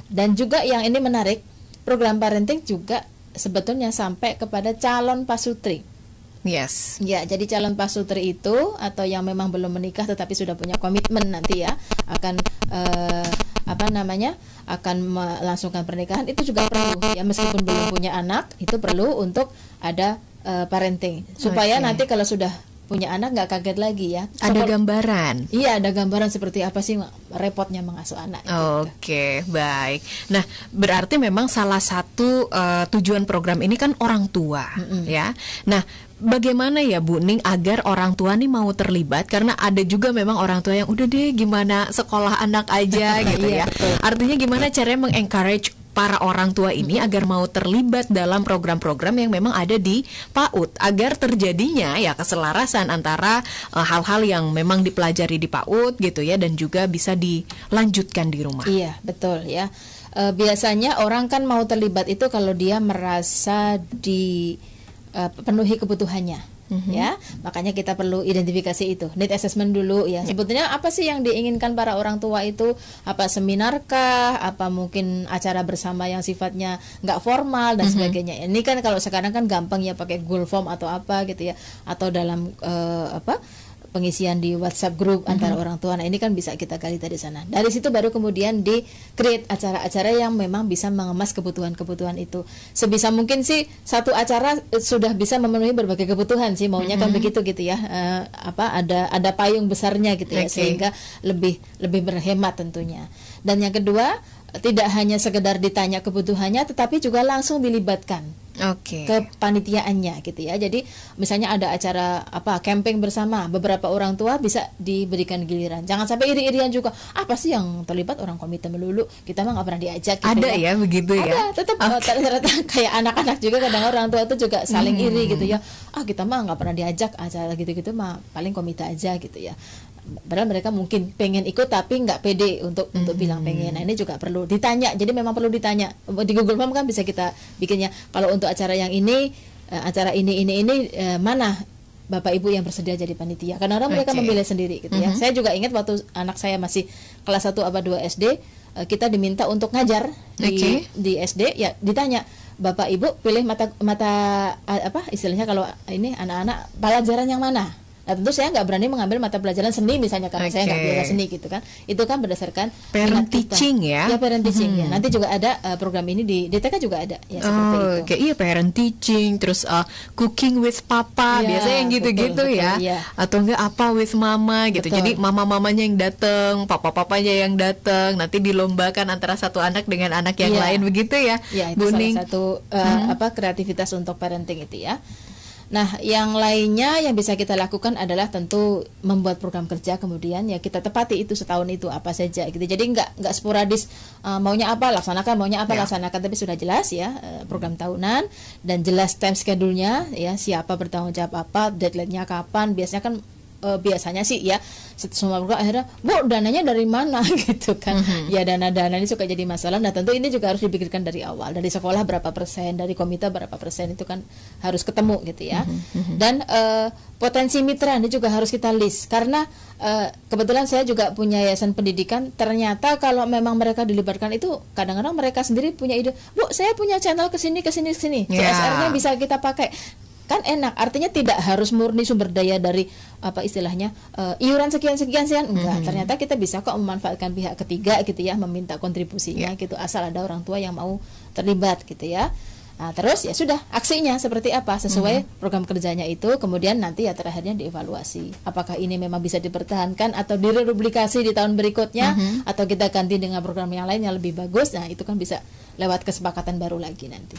D: Dan juga yang ini menarik, program parenting juga sebetulnya sampai kepada calon pasutri. Ya, jadi calon pasutri itu atau yang memang belum menikah tetapi sudah punya komitmen nanti ya akan akan melangsungkan pernikahan, itu juga perlu ya, meskipun belum punya anak itu perlu untuk ada parenting supaya nanti kalau sudah punya anak nggak kaget lagi ya.
C: Ada gambaran.
D: Iya, ada gambaran seperti apa sih repotnya mengasuh anak.
C: Baik. Nah, berarti memang salah satu tujuan program ini kan orang tua, ya. Nah, bagaimana ya Bu Ning agar orang tua nih mau terlibat, karena ada juga memang orang tua yang udah deh gimana sekolah anak aja gitu ya. Artinya gimana caranya mengencourage para orang tua ini agar mau terlibat dalam program-program yang memang ada di PAUD agar terjadinya ya keselarasan antara hal-hal yang memang dipelajari di PAUD gitu ya dan juga bisa dilanjutkan di rumah.
D: Iya, betul ya. Biasanya orang kan mau terlibat itu kalau dia merasa dipenuhi kebutuhannya. Ya, makanya kita perlu identifikasi itu, need assessment dulu ya. Sebetulnya apa sih yang diinginkan para orang tua itu? Apa seminar kah? Apa mungkin acara bersama yang sifatnya nggak formal dan sebagainya. Ini kan kalau sekarang kan gampang ya pakai Google Form atau apa gitu ya, atau dalam pengisian di WhatsApp group antara orang tua. Nah, ini kan bisa kita gali dari sana. Dari situ baru kemudian di-create acara-acara yang memang bisa mengemas kebutuhan-kebutuhan itu. Sebisa mungkin sih satu acara sudah bisa memenuhi berbagai kebutuhan sih, maunya kan begitu gitu ya. Ada payung besarnya gitu ya, sehingga lebih berhemat tentunya. Dan yang kedua, tidak hanya sekedar ditanya kebutuhannya tetapi juga langsung dilibatkan kepanitiaannya gitu ya. Jadi misalnya ada acara camping bersama, beberapa orang tua bisa diberikan giliran. Jangan sampai iri-irian juga. Apa sih yang terlibat orang komite melulu? Kita mah nggak pernah diajak gitu.
C: Ada ya begitu ya.
D: Ada, tetap rata-rata kayak anak-anak juga kadang orang tua itu juga saling iri gitu ya. Kita mah nggak pernah diajak acara gitu-gitu mah paling komite aja gitu ya. Padahal mereka mungkin pengen ikut tapi nggak pede untuk bilang pengen. Nah, ini juga perlu ditanya. Jadi memang perlu ditanya. Di Google Form kan bisa kita bikinnya. Kalau untuk acara yang ini, acara ini mana Bapak Ibu yang bersedia jadi panitia? Karena mereka memilih sendiri gitu ya. Saya juga ingat waktu anak saya masih kelas 1 apa 2 SD, kita diminta untuk ngajar di SD ya, ditanya, Bapak Ibu pilih mata apa istilahnya kalau ini anak-anak pelajaran yang mana? Nah, tentu saya nggak berani mengambil mata pelajaran seni misalnya karena saya nggak belajar seni gitu kan. Itu kan berdasarkan
C: parent teaching ya.
D: Ya, parent teaching ya. Nanti juga ada program ini di DTK juga ada ya seperti itu.
C: Iya, parent teaching, terus cooking with papa, biasanya yang gitu-gitu ya. Atau enggak apa with mama gitu. Jadi mama-mamanya yang datang, papa-papanya yang datang, nanti dilombakan antara satu anak dengan anak yang lain begitu ya.
D: Ya, itu salah satu kreativitas untuk parenting itu ya. Nah, yang lainnya yang bisa kita lakukan adalah tentu membuat program kerja, kemudian ya kita tepati itu setahun itu apa saja gitu. Jadi nggak sporadis maunya apa laksanakan, maunya apa laksanakan, tapi sudah jelas ya program tahunan dan jelas time schedule-nya ya, siapa bertanggung jawab apa, deadline-nya kapan. Biasanya kan biasanya sih ya semua keluarga akhirnya, Bu, dananya dari mana gitu kan. Ya dana-dana ini suka jadi masalah. Nah tentu ini juga harus dipikirkan dari awal, dari sekolah berapa persen, dari komite berapa persen, itu kan harus ketemu gitu ya. Dan potensi mitra ini juga harus kita list, karena kebetulan saya juga punya yayasan pendidikan. Ternyata kalau memang mereka dilibatkan itu kadang-kadang mereka sendiri punya ide, Bu, saya punya channel kesini CSR-nya bisa kita pakai. Kan enak, artinya tidak harus murni sumber daya dari apa istilahnya iuran sekian enggak. Ternyata kita bisa kok memanfaatkan pihak ketiga gitu ya, meminta kontribusinya gitu, asal ada orang tua yang mau terlibat gitu ya. Nah, terus ya sudah, aksinya seperti apa sesuai program kerjanya itu, kemudian nanti ya terakhirnya dievaluasi apakah ini memang bisa dipertahankan atau direpublikasi di tahun berikutnya, atau kita ganti dengan program yang lain yang lebih bagus. Nah itu kan bisa lewat kesepakatan baru lagi nanti.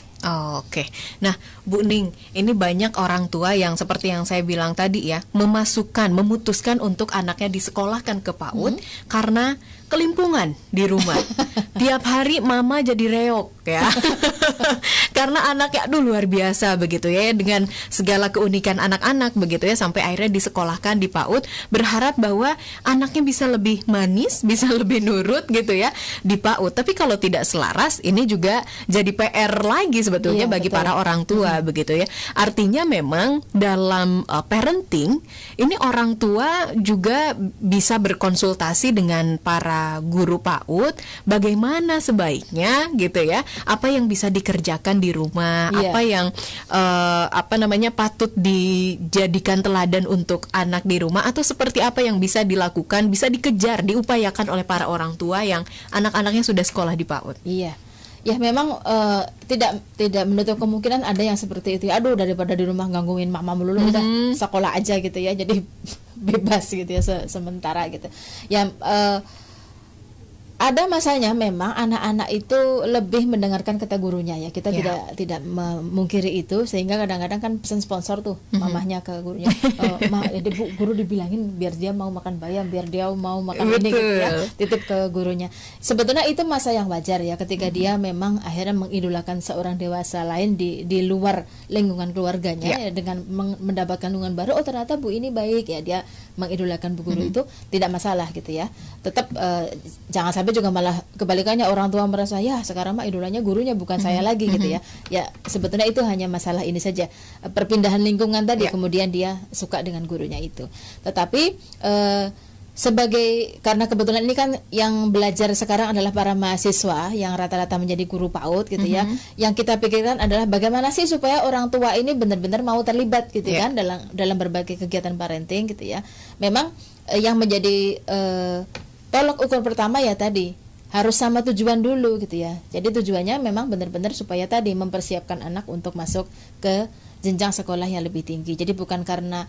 C: Oke. Nah, Bu Ning, ini banyak orang tua yang seperti yang saya bilang tadi ya, memutuskan untuk anaknya disekolahkan ke PAUD karena kelimpungan di rumah. Tiap hari mama jadi reok ya. Karena anaknya luar biasa begitu ya, dengan segala keunikan anak-anak begitu ya, sampai akhirnya disekolahkan di PAUD, berharap bahwa anaknya bisa lebih manis, bisa lebih nurut gitu ya di PAUD. Tapi kalau tidak selaras, ini juga jadi PR lagi sebetulnya bagi para orang tua begitu ya. Artinya memang dalam parenting ini orang tua juga bisa berkonsultasi dengan para guru PAUD bagaimana sebaiknya gitu ya, apa yang bisa dikerjakan di rumah, apa yang patut dijadikan teladan untuk anak di rumah, atau seperti apa yang bisa dilakukan, bisa dikejar, diupayakan oleh para orang tua yang anak-anaknya sudah sekolah di PAUD.
D: Iya. Ya memang tidak menutup kemungkinan ada yang seperti itu. Aduh, daripada di rumah gangguin mama melulu, udah sekolah aja gitu ya. Jadi bebas gitu ya sementara gitu. Ya ada masanya memang anak-anak itu lebih mendengarkan kata gurunya ya. Kita tidak memungkiri itu, sehingga kadang-kadang kan pesan sponsor tuh mamahnya ke gurunya. Bu, guru dibilangin biar dia mau makan bayam, biar dia mau makan ini gitu ya. Titip ke gurunya. Sebetulnya itu masa yang wajar ya, ketika dia memang akhirnya mengidolakan seorang dewasa lain di luar lingkungan keluarganya ya, dengan mendapatkan lingkungan baru. Oh ternyata bu ini baik ya, dia mengidolakan bu guru itu tidak masalah gitu ya. Tetap jangan sampai juga malah kebalikannya, orang tua merasa ya sekarang mah idolanya gurunya bukan saya lagi gitu ya. Ya sebetulnya itu hanya masalah ini saja, perpindahan lingkungan tadi, kemudian dia suka dengan gurunya itu. Tetapi karena kebetulan ini kan yang belajar sekarang adalah para mahasiswa yang rata-rata menjadi guru PAUD gitu ya. Yang kita pikirkan adalah bagaimana sih supaya orang tua ini benar-benar mau terlibat gitu kan dalam berbagai kegiatan parenting gitu ya. Memang yang menjadi tolok ukur pertama ya tadi harus sama tujuan dulu gitu ya. Jadi tujuannya memang benar-benar supaya tadi mempersiapkan anak untuk masuk ke jenjang sekolah yang lebih tinggi. Jadi bukan karena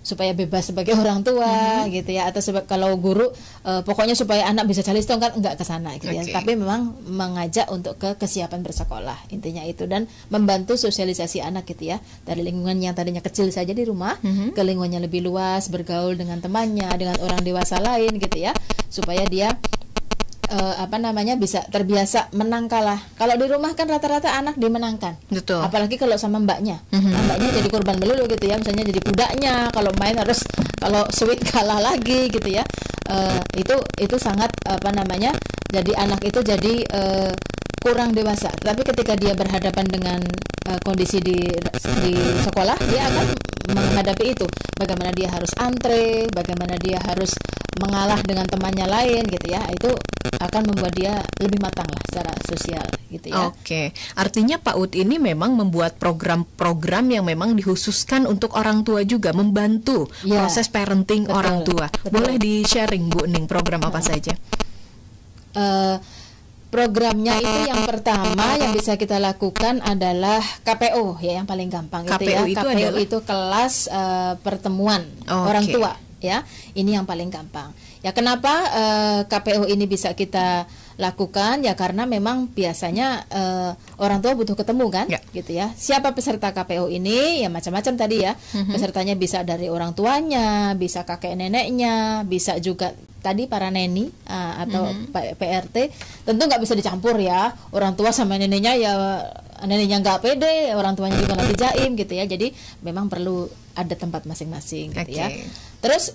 D: supaya bebas sebagai orang tua gitu ya, atau kalau guru pokoknya supaya anak bisa calistung, kan enggak ke sana gitu ya. Tapi memang mengajak untuk ke kesiapan bersekolah, intinya itu, dan membantu sosialisasi anak gitu ya, dari lingkungan yang tadinya kecil saja di rumah ke lingkungan yang lebih luas, bergaul dengan temannya, dengan orang dewasa lain gitu ya, supaya dia bisa terbiasa menang kalah. Kalau di rumah kan rata-rata anak dimenangkan. Betul. Apalagi kalau sama mbaknya. Mbaknya jadi korban melulu gitu ya, misalnya jadi budaknya, kalau main harus, kalau sweet kalah lagi gitu ya. Itu sangat jadi anak itu jadi kurang dewasa. Tapi ketika dia berhadapan dengan kondisi di sekolah, dia akan menghadapi itu. Bagaimana dia harus antre, bagaimana dia harus mengalah dengan temannya lain gitu ya. Itu akan membuat dia lebih matang lah secara sosial gitu ya.
C: Oke. Artinya PAUD ini memang membuat program-program yang memang dikhususkan untuk orang tua juga, membantu proses parenting orang tua. Boleh di-sharing Bu Ning program apa saja?
D: Programnya itu yang pertama yang bisa kita lakukan adalah KPO ya, yang paling gampang
C: KPO
D: itu ya. KPO itu kelas pertemuan orang tua ya. Ini yang paling gampang. Ya kenapa KPO ini bisa kita lakukan? Ya karena memang biasanya orang tua butuh ketemu kan, gitu ya. Siapa peserta KPO ini? Ya macam-macam tadi ya. Pesertanya bisa dari orang tuanya, bisa kakek neneknya, bisa juga tadi para neni atau PRT. Tentu nggak bisa dicampur ya. Orang tua sama neneknya ya, neneknya nggak pede, orang tuanya juga nanti jaim gitu ya. Jadi memang perlu ada tempat masing-masing gitu ya.
C: Oke.
D: Terus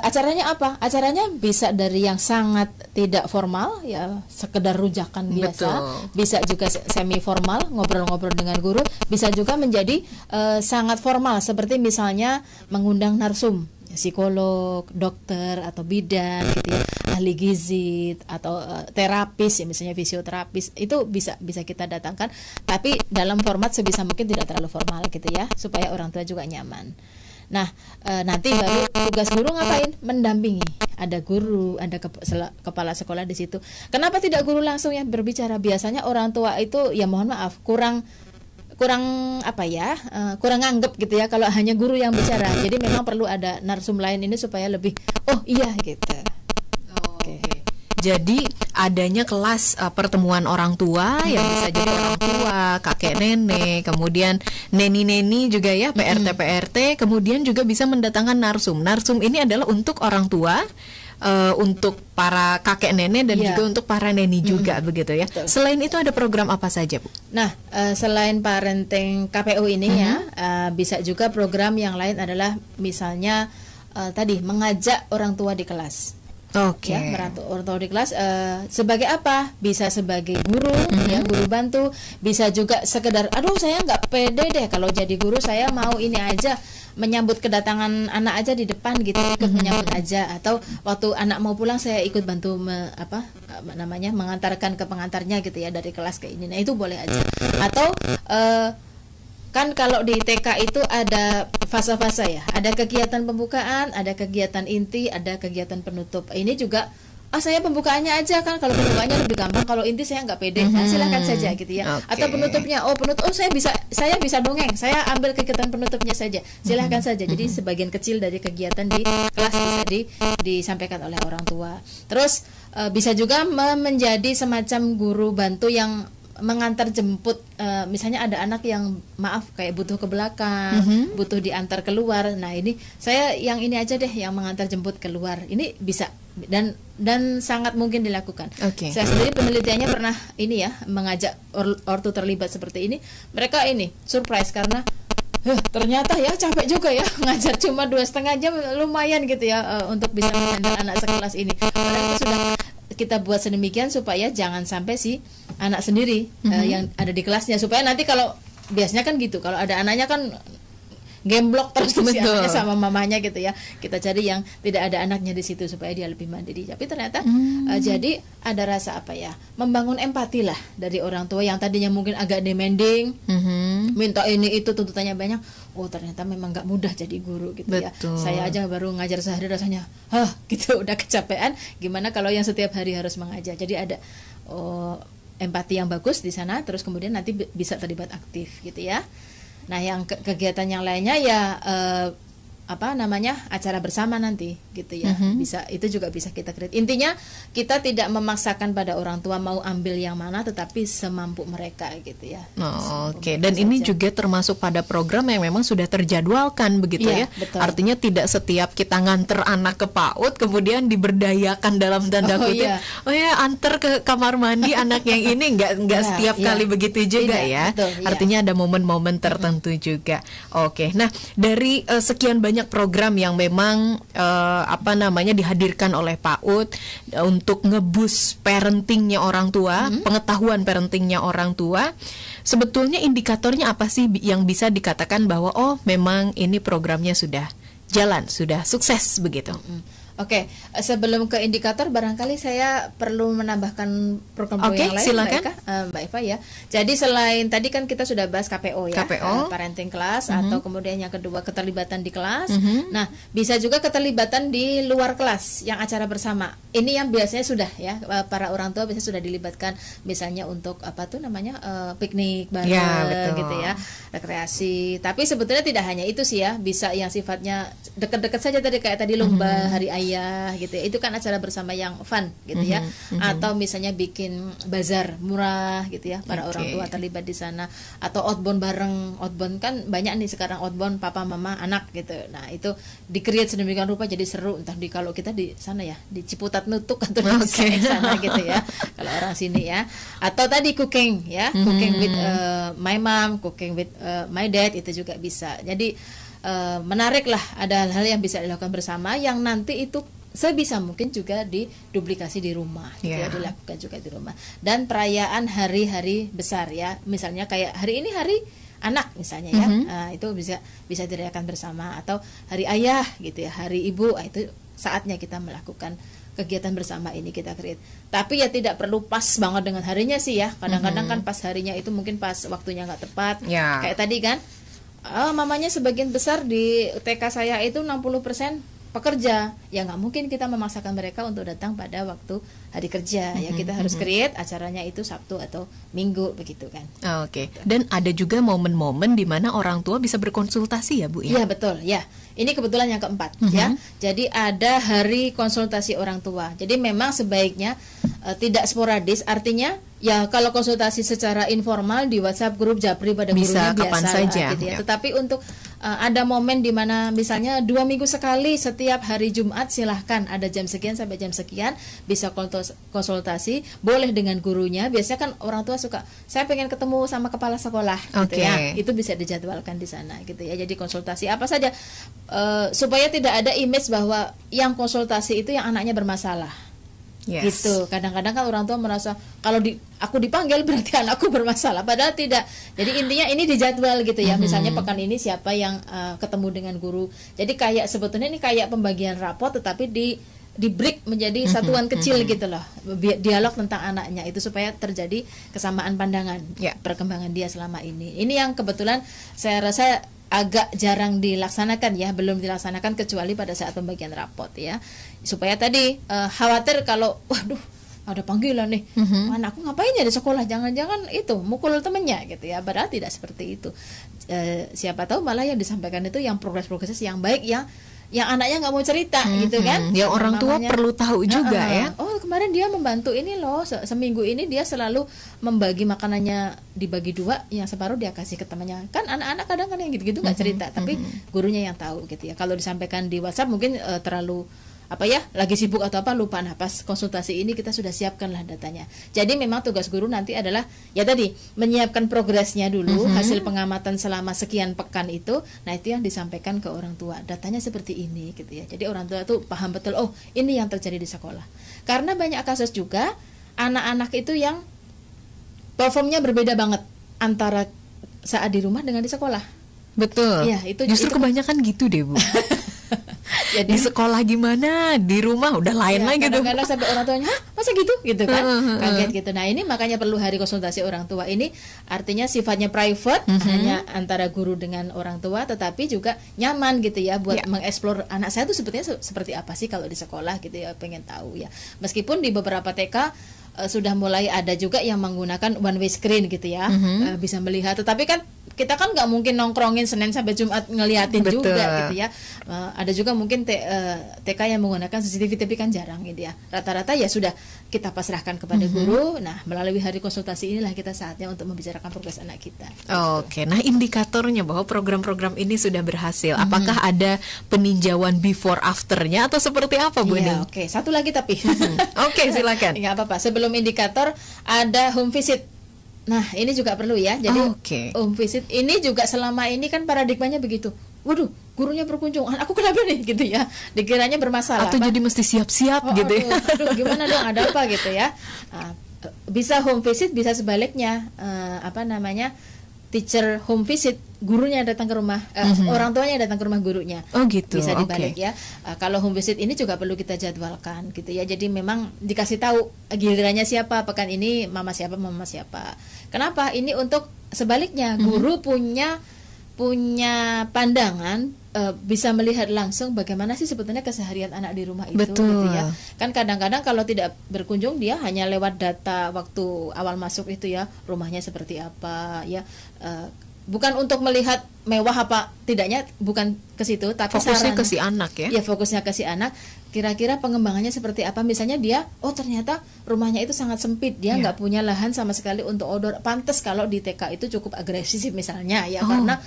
D: acaranya apa? Acaranya bisa dari yang sangat tidak formal ya, sekedar rujakan biasa,
C: Betul.
D: bisa juga semi formal, ngobrol-ngobrol dengan guru, bisa juga menjadi sangat formal seperti misalnya mengundang narsum, psikolog, dokter atau bidan gitu ya, ahli gizi atau terapis ya, misalnya fisioterapis, itu bisa kita datangkan, tapi dalam format sebisa mungkin tidak terlalu formal gitu ya, supaya orang tua juga nyaman. Nah, nanti baru tugas guru ngapain? Mendampingi. Ada guru, ada kepala sekolah di situ. Kenapa tidak guru langsung yang berbicara? Biasanya orang tua itu ya mohon maaf kurang apa ya, kurang anggap gitu ya kalau hanya guru yang bicara. Jadi memang perlu ada narsum lain ini supaya lebih oh iya gitu. Oke.
C: Jadi adanya kelas pertemuan orang tua yang bisa jadi orang tua, kakek nenek, kemudian neni-neni juga ya, PRT, kemudian juga bisa mendatangkan narsum. Narsum ini adalah untuk orang tua, untuk para kakek nenek dan juga untuk para neni juga begitu ya.
D: Betul.
C: Selain itu ada program apa saja, Bu?
D: Nah, selain parenting KPU ini ya, bisa juga program yang lain adalah misalnya tadi mengajak orang tua di kelas.
C: Oke.
D: Ya, merantau orang tua di kelas sebagai apa? Bisa sebagai guru, ya guru bantu. Bisa juga sekedar, aduh saya nggak pede deh kalau jadi guru, saya mau ini aja menyambut kedatangan anak aja di depan gitu, ikut menyambut aja. Atau waktu anak mau pulang saya ikut bantu mengantarkan ke pengantarnya gitu ya dari kelas ke ini. Nah itu boleh aja. Atau kan kalau di TK itu ada fase-fase ya, ada kegiatan pembukaan, ada kegiatan inti, ada kegiatan penutup. Ini juga saya pembukaannya aja kan, kalau pembukaannya lebih gampang, kalau inti saya nggak pede. Nah, silakan saja gitu ya. Atau penutupnya, saya bisa dongeng, saya ambil kegiatan penutupnya saja. Silakan saja. Jadi sebagian kecil dari kegiatan di kelas bisa disampaikan oleh orang tua. Terus bisa juga menjadi semacam guru bantu yang mengantar jemput, misalnya ada anak yang maaf kayak butuh ke belakang, butuh diantar keluar. Nah ini saya yang ini aja deh, yang mengantar jemput keluar. Ini bisa dan sangat mungkin dilakukan. Saya sendiri penelitiannya pernah ini ya, mengajak ortu terlibat seperti ini. Mereka ini surprise karena ternyata ya capek juga ya ngajar cuma 2,5 jam, lumayan gitu ya untuk bisa menghandle anak sekelas ini. Padahal itu sudah kita buat sedemikian supaya jangan sampai si anak sendiri yang ada di kelasnya, supaya nanti kalau biasanya kan gitu, kalau ada anaknya kan gemblok terus si anaknya sama mamanya gitu ya, kita cari yang tidak ada anaknya di situ supaya dia lebih mandiri. Tapi ternyata jadi ada rasa apa ya, membangun empati lah dari orang tua yang tadinya mungkin agak demanding, minta ini itu tuntutannya banyak. Oh ternyata memang nggak mudah jadi guru gitu. Betul. Ya. Saya aja baru ngajar sehari rasanya gitu udah kecapean. Gimana kalau yang setiap hari harus mengajar? Jadi ada empati yang bagus di sana. Terus kemudian nanti bisa terlibat aktif gitu ya. Nah yang kegiatan yang lainnya ya acara bersama nanti gitu ya. Bisa, itu juga bisa kita create. Intinya kita tidak memaksakan pada orang tua mau ambil yang mana, tetapi semampu mereka gitu ya.
C: Oke. Dan ini juga termasuk pada program yang memang sudah terjadwalkan begitu ya.
D: Betul.
C: Artinya tidak setiap kita nganter anak ke PAUD kemudian diberdayakan dalam tanda kutip. Anter ke kamar mandi anak yang ini enggak setiap kali begitu juga ya.
D: Betul,
C: artinya ada momen-momen tertentu juga. Oke. Nah, dari sekian banyak program yang memang dihadirkan oleh PAUD untuk ngeboost parentingnya orang tua, pengetahuan parentingnya orang tua, sebetulnya indikatornya apa sih yang bisa dikatakan bahwa memang ini programnya sudah jalan, sudah sukses begitu?
D: Oke, sebelum ke indikator barangkali saya perlu menambahkan program yang lain,
C: silakan.
D: Mbak Eva ya. Jadi selain tadi kan kita sudah bahas KPO ya, parenting kelas, atau kemudian yang kedua keterlibatan di kelas. Nah, bisa juga keterlibatan di luar kelas yang acara bersama. Ini yang biasanya sudah ya, para orang tua biasanya sudah dilibatkan, misalnya untuk piknik bareng gitu ya, rekreasi. Tapi sebetulnya tidak hanya itu sih ya, bisa yang sifatnya dekat-dekat saja tadi kayak tadi lomba hari ayah gitu ya, itu kan acara bersama yang fun gitu ya, atau misalnya bikin bazar murah gitu ya, para orang tua terlibat di sana, atau outbound bareng. Outbound kan banyak nih sekarang, outbound papa mama anak gitu. Nah itu di-create sedemikian rupa jadi seru, entah kalau kita di sana ya di Ciputat Nutuk atau di sana gitu ya kalau orang sini ya, atau tadi cooking ya, cooking with my mom, cooking with my dad, itu juga bisa. Jadi menariklah, ada hal-hal yang bisa dilakukan bersama yang nanti itu sebisa mungkin juga diduplikasi di rumah, gitu ya, dilakukan juga di rumah. Dan perayaan hari-hari besar ya, misalnya kayak hari ini hari anak misalnya ya, itu bisa dirayakan bersama, atau hari ayah gitu ya, hari ibu, itu saatnya kita melakukan kegiatan bersama ini kita create. Tapi ya tidak perlu pas banget dengan harinya sih ya. Kadang-kadang kan pas harinya itu mungkin pas waktunya nggak tepat. Kayak tadi kan, mamanya sebagian besar di TK saya itu 60% pekerja, ya nggak mungkin kita memaksakan mereka untuk datang pada waktu hari kerja, ya kita harus create acaranya itu Sabtu atau Minggu begitu kan.
C: Oke. Dan ada juga momen-momen di mana orang tua bisa berkonsultasi ya Bu ya?
D: Iya betul ya. Ini kebetulan yang keempat ya. Jadi ada hari konsultasi orang tua. Jadi memang sebaiknya tidak sporadis, artinya ya kalau konsultasi secara informal di WhatsApp grup japri pada
C: bisa
D: gurunya
C: kapan
D: biasa
C: saja
D: gitu ya. Tetapi untuk ada momen di mana misalnya 2 minggu sekali setiap hari Jumat silahkan ada jam sekian sampai jam sekian bisa konsultasi, boleh dengan gurunya. Biasanya kan orang tua suka, saya pengen ketemu sama kepala sekolah gitu ya. Itu bisa dijadwalkan di sana gitu ya. Jadi konsultasi apa saja supaya tidak ada image bahwa yang konsultasi itu yang anaknya bermasalah. Gitu. Kadang-kadang kan orang tua merasa kalau aku dipanggil berarti anakku bermasalah, padahal tidak. Jadi intinya ini dijadwal gitu ya. Misalnya pekan ini siapa yang ketemu dengan guru. Jadi kayak sebetulnya ini kayak pembagian rapot, tetapi di break menjadi satuan kecil gitu loh. Dialog tentang anaknya itu supaya terjadi kesamaan pandangan perkembangan dia selama ini. Ini yang kebetulan saya rasa agak jarang dilaksanakan ya, belum dilaksanakan kecuali pada saat pembagian rapot ya, supaya tadi khawatir kalau waduh ada panggilan nih, anakku ngapain ya di sekolah, jangan-jangan itu mukul temennya gitu ya, padahal tidak seperti itu. Siapa tahu malah yang disampaikan itu yang progres-progresnya yang baik, yang anaknya nggak mau cerita gitu kan,
C: yang orang tua perlu tahu juga ya.
D: Oh kemarin dia membantu ini loh, seminggu ini dia selalu membagi makanannya dibagi 2, yang separuh dia kasih ke temannya. Kan anak-anak kadang kan yang gitu-gitu nggak cerita, tapi gurunya yang tahu gitu ya. Kalau disampaikan di WhatsApp mungkin terlalu lagi sibuk atau lupa. Nah pas konsultasi ini kita sudah siapkanlah datanya. Jadi memang tugas guru nanti adalah ya tadi menyiapkan progresnya dulu, hasil pengamatan selama sekian pekan itu. Nah itu yang disampaikan ke orang tua, datanya seperti ini gitu ya. Jadi orang tua tuh paham betul, oh ini yang terjadi di sekolah. Karena banyak kasus juga anak-anak itu yang performnya berbeda banget antara saat di rumah dengan di sekolah.
C: Betul.
D: Ya, itu
C: kebanyakan gitu deh Bu.
D: Jadi,
C: di sekolah gimana, di rumah udah lain lagi gitu.
D: Kadang-kadang sampai orang tuanya, hah masa gitu kan, kaget gitu. Nah ini makanya perlu hari konsultasi orang tua ini, artinya sifatnya private, hanya antara guru dengan orang tua, tetapi juga nyaman gitu ya buat mengeksplor anak saya tuh sebetulnya seperti apa sih kalau di sekolah gitu ya, pengen tahu ya. Meskipun di beberapa TK sudah mulai ada juga yang menggunakan one way screen gitu ya, bisa melihat, tetapi kan kita kan nggak mungkin nongkrongin Senin sampai Jumat ngeliatin juga gitu ya. Ada juga mungkin TK yang menggunakan CCTV, tapi kan jarang gitu ya. Rata-rata ya sudah kita pasrahkan kepada guru. Nah melalui hari konsultasi inilah kita saatnya untuk membicarakan progres anak kita.
C: Oke, nah indikatornya bahwa program-program ini sudah berhasil, apakah ada peninjauan before afternya atau seperti apa Bu Ning?
D: Oke, satu lagi tapi.
C: Oke, silakan.
D: Nggak apa-apa. Sebelum indikator ada home visit. Nah ini juga perlu ya. Jadi home visit ini juga selama ini kan paradigmanya begitu. Waduh, gurunya berkunjung, aku kenapa nih gitu ya. Dikiranya bermasalah.
C: Atau jadi mesti siap-siap gitu ya.
D: Aduh, gimana dong, ada apa gitu ya. Bisa home visit, bisa sebaliknya. Teacher home visit, gurunya datang ke rumah, orang tuanya datang ke rumah gurunya.
C: Oh gitu.
D: Bisa dibalik ya. Kalau home visit ini juga perlu kita jadwalkan gitu ya. Jadi memang dikasih tahu gilirannya siapa, pekan ini mama siapa. Kenapa? Ini untuk sebaliknya, guru punya pandangan, bisa melihat langsung bagaimana sih sebetulnya keseharian anak di rumah itu.
C: Betul.
D: Gitu ya. Kan kadang-kadang kalau tidak berkunjung dia hanya lewat data waktu awal masuk itu ya, rumahnya seperti apa ya, bukan untuk melihat mewah apa tidaknya, bukan ke situ, tapi
C: fokusnya ke si anak ya.
D: Ya fokusnya ke si anak, kira-kira pengembangannya seperti apa. Misalnya dia, ternyata rumahnya itu sangat sempit, dia nggak punya lahan sama sekali untuk outdoor. Pantes kalau di TK itu cukup agresif misalnya ya, karena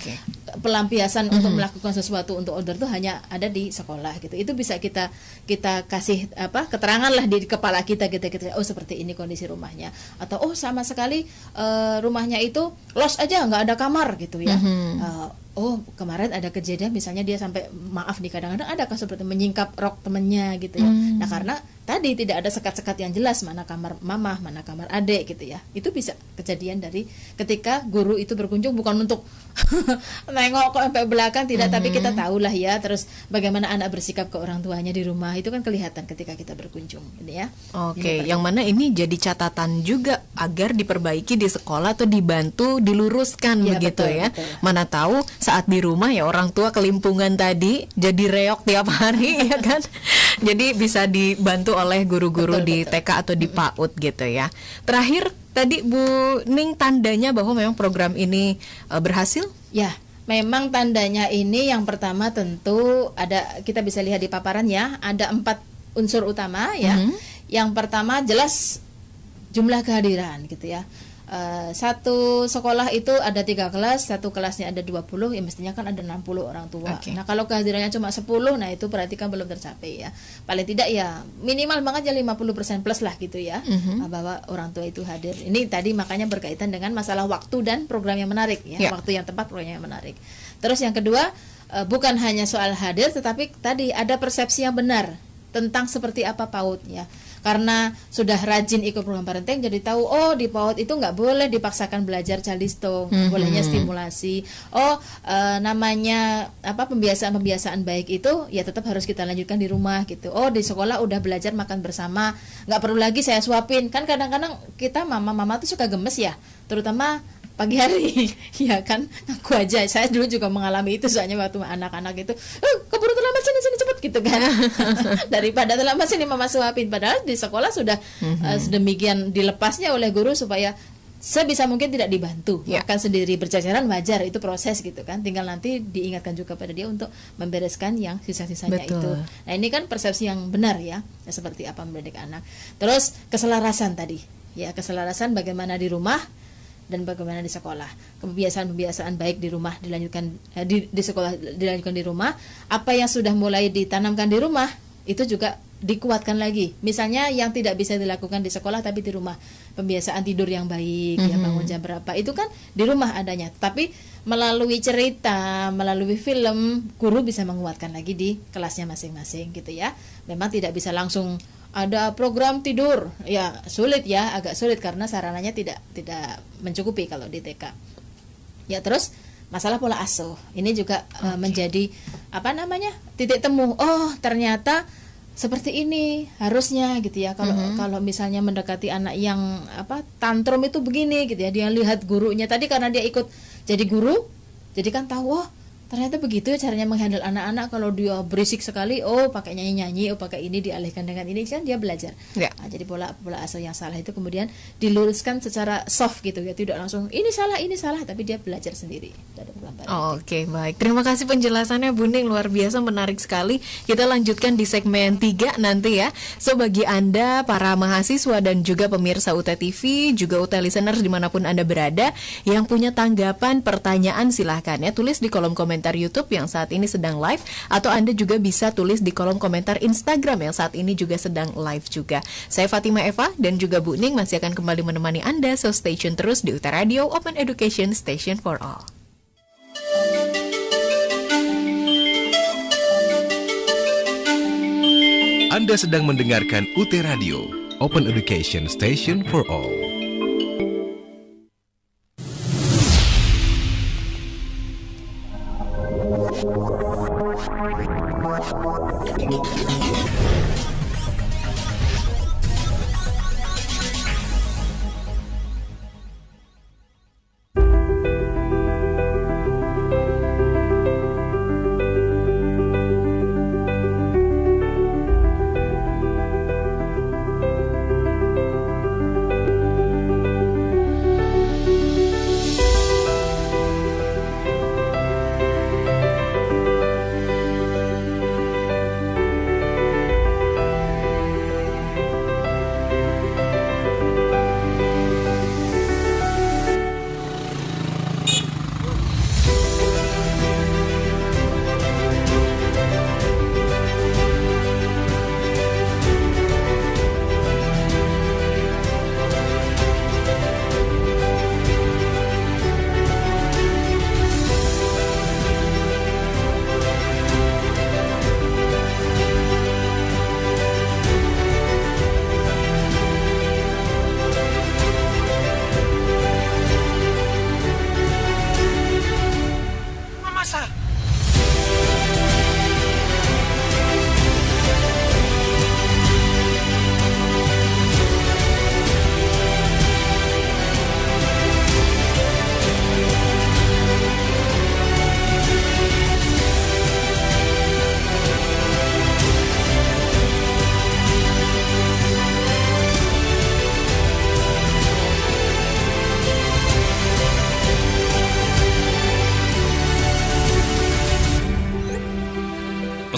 D: pelampiasan untuk melakukan sesuatu untuk order itu hanya ada di sekolah gitu. Itu bisa kita kasih keterangan lah di kepala kita oh seperti ini kondisi rumahnya, atau oh sama sekali rumahnya itu los aja nggak ada kamar gitu ya. Oh kemarin ada kejadian misalnya dia sampai maaf nih kadang-kadang ada kasus seperti menyingkap rok temennya gitu ya. Nah karena tadi tidak ada sekat-sekat yang jelas mana kamar mamah, mana kamar adik gitu ya. Itu bisa kejadian dari ketika guru itu berkunjung bukan untuk nengok kok sampai belakang tidak, tapi kita tahulah ya terus bagaimana anak bersikap ke orang tuanya di rumah itu kan kelihatan ketika kita berkunjung gitu ya.
C: Oke, yang mana ini jadi catatan juga agar diperbaiki di sekolah atau dibantu diluruskan ya, begitu betul, ya. Betul. Mana tahu saat di rumah ya orang tua kelimpungan tadi jadi reok tiap hari ya kan. Jadi bisa dibantu oleh guru-guru di TK atau di PAUD gitu ya. Terakhir tadi Bu Ning tandanya bahwa memang program ini berhasil?
D: Ya, memang tandanya ini yang pertama tentu ada, kita bisa lihat di paparan ya, ada 4 unsur utama ya. Yang pertama jelas jumlah kehadiran gitu ya. Satu sekolah itu ada 3 kelas, satu kelasnya ada 20, ya mestinya kan ada 60 orang tua. Nah kalau kehadirannya cuma 10, nah itu berarti kan belum tercapai ya. Paling tidak ya minimal banget ya 50% plus lah gitu ya, bahwa orang tua itu hadir. Ini tadi makanya berkaitan dengan masalah waktu dan program yang menarik ya. Waktu yang tepat, program yang menarik. Terus yang kedua, bukan hanya soal hadir, tetapi tadi ada persepsi yang benar tentang seperti apa PAUD ya. Karena sudah rajin ikut program parenting, jadi tahu oh di PAUD itu nggak boleh dipaksakan belajar calistung, bolehnya stimulasi. Namanya pembiasaan baik itu ya tetap harus kita lanjutkan di rumah gitu. Oh di sekolah udah belajar makan bersama, nggak perlu lagi saya suapin. Kan kadang-kadang kita mama tuh suka gemes ya, terutama pagi hari ya kan, aku aja saya dulu juga mengalami itu soalnya waktu anak-anak itu keburu terlambat sini cepet gitu kan daripada terlambat sini mama suapin, padahal di sekolah sudah sedemikian dilepasnya oleh guru supaya sebisa mungkin tidak dibantu, akan sendiri berjajaran wajar, itu proses gitu kan, tinggal nanti diingatkan juga pada dia untuk membereskan yang sisa-sisanya itu. Nah ini kan persepsi yang benar ya seperti apa mendidik anak. Terus keselarasan tadi ya, keselarasan bagaimana di rumah dan bagaimana di sekolah. Kebiasaan-kebiasaan baik di rumah dilanjutkan di sekolah dilanjutkan di rumah. Apa yang sudah mulai ditanamkan di rumah itu juga dikuatkan lagi. Misalnya yang tidak bisa dilakukan di sekolah tapi di rumah. Pembiasaan tidur yang baik, ya bangun jam berapa. Itu kan di rumah adanya. Tapi melalui cerita, melalui film, guru bisa menguatkan lagi di kelasnya masing-masing gitu ya. Memang tidak bisa langsung ada program tidur, ya sulit ya, agak sulit karena sarananya tidak mencukupi kalau di TK. Ya terus masalah pola asuh ini juga menjadi titik temu. Oh ternyata seperti ini harusnya gitu ya. Kalau misalnya mendekati anak yang tantrum itu begini gitu ya, dia lihat gurunya tadi karena dia ikut jadi guru, jadi kan tahu ternyata begitu ya caranya menghandle anak-anak. Kalau dia berisik sekali, pakai nyanyi-nyanyi, pakai ini dialihkan dengan ini, kan dia belajar. Nah, jadi pola asuh yang salah itu kemudian diluruskan secara soft gitu ya, tidak langsung ini salah, tapi dia belajar sendiri.
C: Oke, baik. Terima kasih penjelasannya Bu Ning, luar biasa menarik sekali. Kita lanjutkan di segmen 3 nanti ya. So bagi Anda para mahasiswa dan juga pemirsa UT TV, juga UT listeners dimanapun Anda berada, yang punya tanggapan, pertanyaan silahkan ya tulis di kolom komentar YouTube yang saat ini sedang live, atau Anda juga bisa tulis di kolom komentar Instagram yang saat ini juga sedang live juga. Saya Fatima Eva dan juga Bu Ning masih akan kembali menemani Anda, so stay tune terus di UT Radio, Open Education Station for All.
A: Anda sedang mendengarkan UT Radio, Open Education Station for All.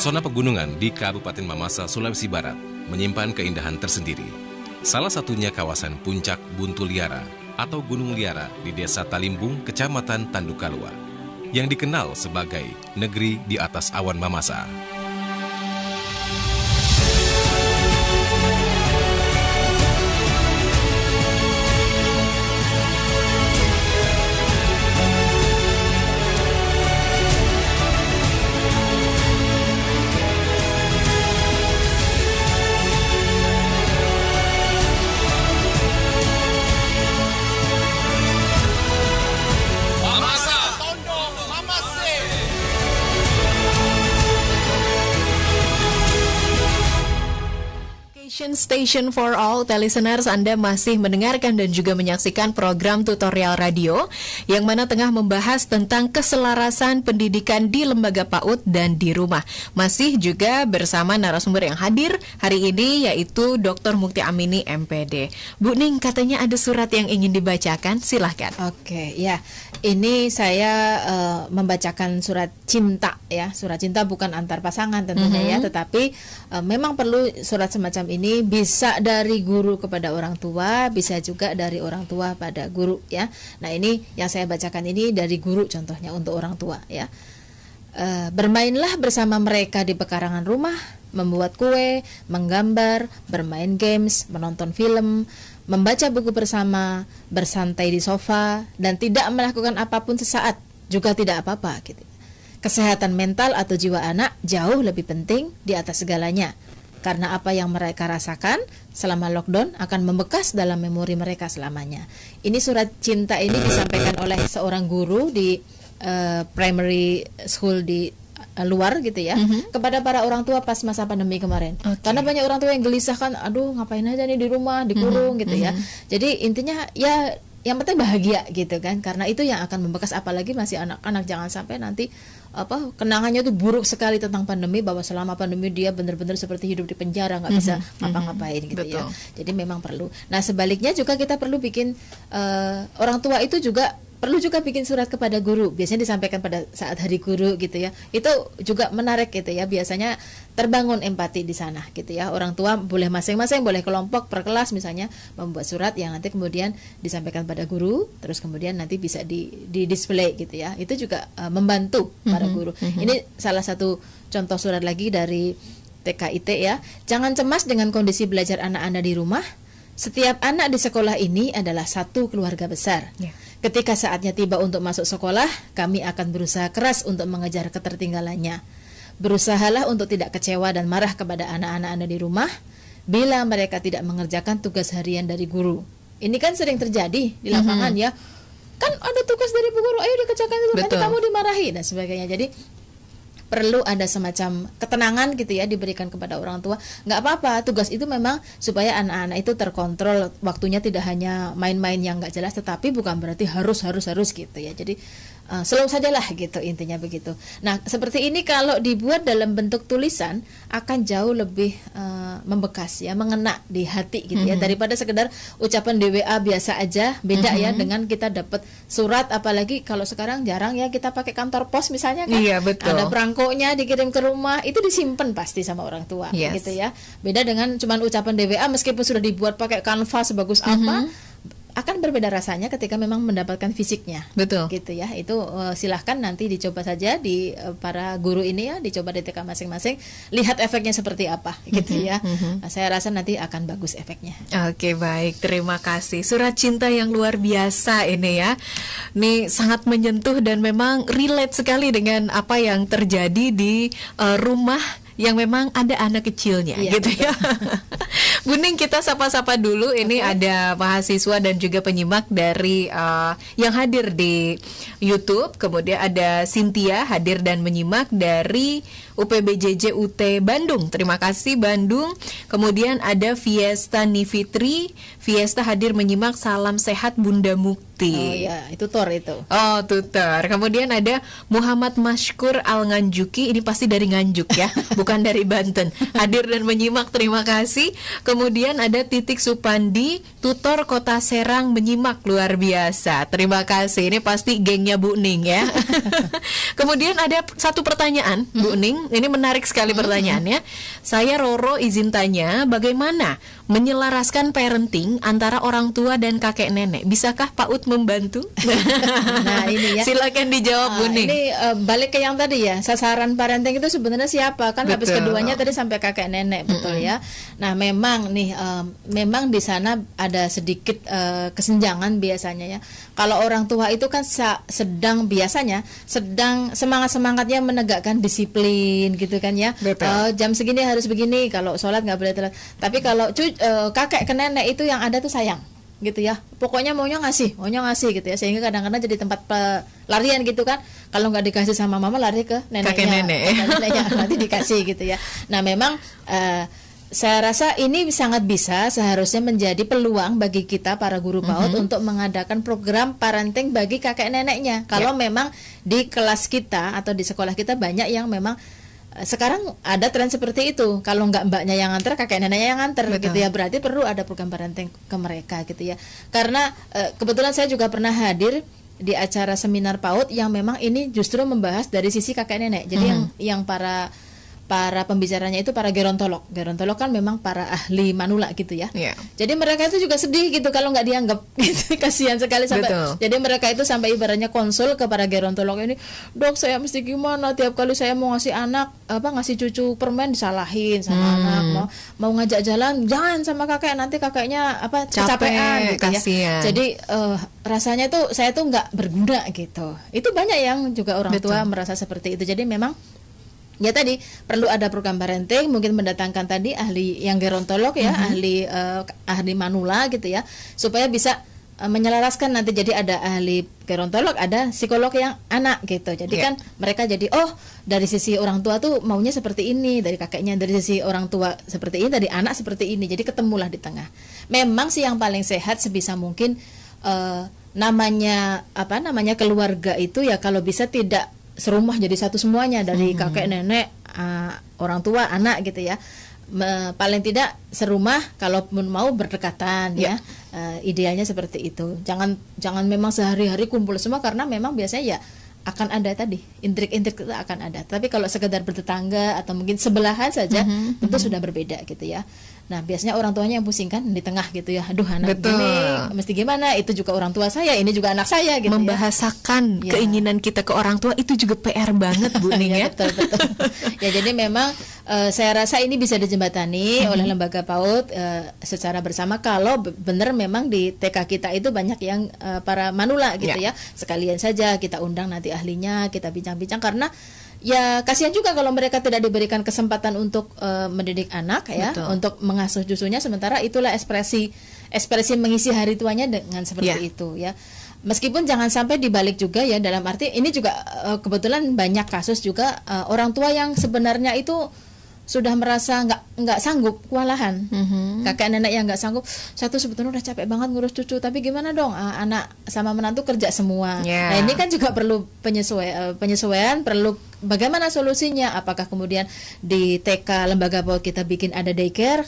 A: Pesona pegunungan di Kabupaten Mamasa, Sulawesi Barat menyimpan keindahan tersendiri. Salah satunya kawasan Puncak Buntu Liara atau Gunung Liara di Desa Talimbung, Kecamatan Tandukalua, yang dikenal sebagai negeri di atas awan Mamasa.
C: Station for all listeners, Anda masih mendengarkan dan juga menyaksikan program tutorial radio yang mana tengah membahas tentang keselarasan pendidikan di lembaga PAUD dan di rumah. Masih juga bersama narasumber yang hadir hari ini, yaitu Dr. Mukti Amini MPD. Bu Ning, katanya ada surat yang ingin dibacakan, silahkan.
D: Oke, ya. Ini saya membacakan surat cinta ya. Surat cinta bukan antar pasangan tentunya ya, tetapi memang perlu surat semacam ini, bisa dari guru kepada orang tua, bisa juga dari orang tua pada guru ya. Nah, ini yang saya bacakan ini dari guru contohnya untuk orang tua ya. Bermainlah bersama mereka di pekarangan rumah, membuat kue, menggambar, bermain games, menonton film, membaca buku bersama, bersantai di sofa, dan tidak melakukan apapun sesaat juga tidak apa-apa gitu. Kesehatan mental atau jiwa anak jauh lebih penting di atas segalanya, karena apa yang mereka rasakan selama lockdown akan membekas dalam memori mereka selamanya. Ini surat cinta ini disampaikan oleh seorang guru di primary school di luar gitu ya, kepada para orang tua pas masa pandemi kemarin. Karena banyak orang tua yang gelisah kan, aduh ngapain aja nih di rumah, dikurung gitu ya. Jadi intinya ya yang penting bahagia gitu kan, karena itu yang akan membekas, apalagi masih anak-anak, jangan sampai nanti kenangannya tuh buruk sekali tentang pandemi, bahwa selama pandemi dia benar-benar seperti hidup di penjara, nggak bisa ngapa-ngapain gitu. Betul. Ya. Jadi memang perlu. Nah, sebaliknya juga kita perlu bikin orang tua itu juga perlu juga bikin surat kepada guru. Biasanya disampaikan pada saat hari guru gitu ya. Itu juga menarik gitu ya. Biasanya terbangun empati di sana gitu ya. Orang tua boleh masing-masing, boleh kelompok per kelas misalnya membuat surat yang nanti kemudian disampaikan pada guru, terus kemudian nanti bisa di display gitu ya. Itu juga membantu para guru. Ini salah satu contoh surat lagi dari TKIT ya. Jangan cemas dengan kondisi belajar anak Anda di rumah. Setiap anak di sekolah ini adalah satu keluarga besar. Ketika saatnya tiba untuk masuk sekolah, kami akan berusaha keras untuk mengejar ketertinggalannya. Berusahalah untuk tidak kecewa dan marah kepada anak-anak Anda di rumah bila mereka tidak mengerjakan tugas harian dari guru. Ini kan sering terjadi di lapangan ya. Kan ada tugas dari bu guru, ayo dikerjakan itu, nanti kamu dimarahi dan sebagainya. Jadi perlu ada semacam ketenangan gitu ya diberikan kepada orang tua. Nggak apa-apa, tugas itu memang supaya anak-anak itu terkontrol, waktunya tidak hanya main-main yang nggak jelas, tetapi bukan berarti harus gitu ya. Jadi slow sajalah gitu, intinya begitu. Nah, seperti ini kalau dibuat dalam bentuk tulisan akan jauh lebih membekas ya, mengena di hati gitu ya, daripada sekedar ucapan di WA biasa aja. Beda ya dengan kita dapat surat, apalagi kalau sekarang jarang ya kita pakai kantor pos misalnya kan. Iya, betul. Ada perangkonya dikirim ke rumah, itu disimpan pasti sama orang tua gitu ya. Beda dengan cuman ucapan di WA, meskipun sudah dibuat pakai Canva sebagus apa, akan berbeda rasanya ketika memang mendapatkan fisiknya. Betul. Gitu ya. Itu silahkan nanti dicoba saja di para guru ini ya, dicoba di TK masing-masing, lihat efeknya seperti apa gitu ya. Saya rasa nanti akan bagus efeknya.
C: Oke, baik. Terima kasih. Surat cinta yang luar biasa ini ya. Ini sangat menyentuh dan memang relate sekali dengan apa yang terjadi di rumah yang memang ada anak kecilnya gitu ya. Bu Ning, kita sapa-sapa dulu. Ini ada mahasiswa dan juga penyimak dari yang hadir di YouTube. Kemudian ada Cynthia hadir dan menyimak dari UPBJJ UT Bandung. Terima kasih Bandung. Kemudian ada Fiesta Nivitri. Fiesta hadir menyimak, salam sehat Bunda Mukti.
D: Oh ya, itu tutor itu.
C: Oh, tutor. Kemudian ada Muhammad Mashkur Al Nganjuki. Ini pasti dari Nganjuk ya, bukan dari Banten. Hadir dan menyimak, terima kasih. Kemudian ada Titik Supandi, tutor Kota Serang menyimak, luar biasa. Terima kasih. Ini pasti gengnya Bu Ning ya. Kemudian ada satu pertanyaan Bu Ning Ini menarik sekali pertanyaannya. Saya Roro izin tanya, bagaimana menyelaraskan parenting antara orang tua dan kakek nenek? Bisakah Pak Ut membantu?
D: Nah ini ya.
C: Silakan dijawab Bu Ning.
D: Ini balik ke yang tadi ya, sasaran parenting itu sebenarnya siapa? Kan habis
C: Betul.
D: keduanya tadi sampai kakek nenek, betul ya. Nah memang nih, memang di sana ada sedikit kesenjangan biasanya ya. Kalau orang tua itu kan sedang semangat-semangatnya menegakkan disiplin gitu kan ya. Jam segini harus begini, kalau sholat nggak boleh telat. Tapi kalau kakek ke nenek itu yang ada tuh sayang gitu ya, pokoknya maunya ngasih gitu ya, sehingga kadang-kadang jadi tempat pelarian gitu kan. Kalau nggak dikasih sama mama, lari ke neneknya, neneknya nanti dikasih gitu ya. Nah memang saya rasa ini sangat bisa seharusnya menjadi peluang bagi kita para guru PAUD untuk mengadakan program parenting bagi kakek neneknya. Kalau memang di kelas kita atau di sekolah kita banyak yang memang sekarang ada tren seperti itu. Kalau nggak mbaknya yang nganter, kakek neneknya yang nganter gitu ya. Berarti perlu ada program parenting ke mereka gitu ya. Karena kebetulan saya juga pernah hadir di acara seminar PAUD yang memang ini justru membahas dari sisi kakek nenek. Jadi yang para pembicaranya itu para gerontolog. Gerontolog kan memang para ahli manula gitu ya. Jadi mereka itu juga sedih gitu kalau nggak dianggap gitu. Kasihan sekali sampai. Jadi mereka itu sampai ibaratnya konsul ke para gerontolog ini, "Dok, saya mesti gimana? Tiap kali saya mau ngasih anak ngasih cucu permen disalahin sama anak. Mau ngajak jalan, jangan sama kakek, nanti kakeknya kecapean gitu ya." Jadi rasanya tuh saya tuh nggak berguna gitu. Itu banyak yang juga orang tua merasa seperti itu. Jadi memang ya tadi perlu ada program parenting, mungkin mendatangkan tadi ahli yang gerontolog ya, ahli manula gitu ya, supaya bisa menyelaraskan nanti. Jadi ada ahli gerontolog, ada psikolog yang anak gitu. Jadi kan mereka jadi dari sisi orang tua tuh maunya seperti ini, dari kakeknya, dari sisi orang tua seperti ini, dari anak seperti ini. Jadi ketemulah di tengah. Memang sih yang paling sehat sebisa mungkin namanya keluarga itu ya kalau bisa tidak serumah jadi satu semuanya, dari kakek nenek, orang tua, anak gitu ya. Paling tidak serumah, kalaupun mau berdekatan ya. Idealnya seperti itu. Jangan memang sehari-hari kumpul semua, karena memang biasanya ya akan ada tadi intrik-intrik itu akan ada. Tapi kalau sekedar bertetangga atau mungkin sebelahan saja tentu sudah berbeda gitu ya. Nah biasanya orang tuanya yang pusing kan di tengah gitu ya. Aduh anak gini mesti gimana, itu juga orang tua saya, ini juga anak saya gitu.
C: Membahasakan keinginan kita ke orang tua itu juga PR banget Bu Ning ya.
D: Betul. Ya jadi memang saya rasa ini bisa dijembatani oleh lembaga PAUD secara bersama. Kalau benar memang di TK kita itu banyak yang para manula gitu ya. Sekalian saja kita undang nanti ahlinya, kita bincang-bincang, karena ya kasihan juga kalau mereka tidak diberikan kesempatan untuk mendidik anak ya, untuk mengasuh cucunya, sementara itulah ekspresi mengisi hari tuanya dengan seperti itu ya. Meskipun jangan sampai dibalik juga ya, dalam arti ini juga kebetulan banyak kasus juga orang tua yang sebenarnya itu sudah merasa nggak sanggup, kewalahan. Kakek nenek yang nggak sanggup, satu sebetulnya udah capek banget ngurus cucu, tapi gimana dong, anak sama menantu kerja semua. Nah ini kan juga perlu penyesuaian, perlu bagaimana solusinya. Apakah kemudian di TK lembaga PAUD kita bikin ada daycare,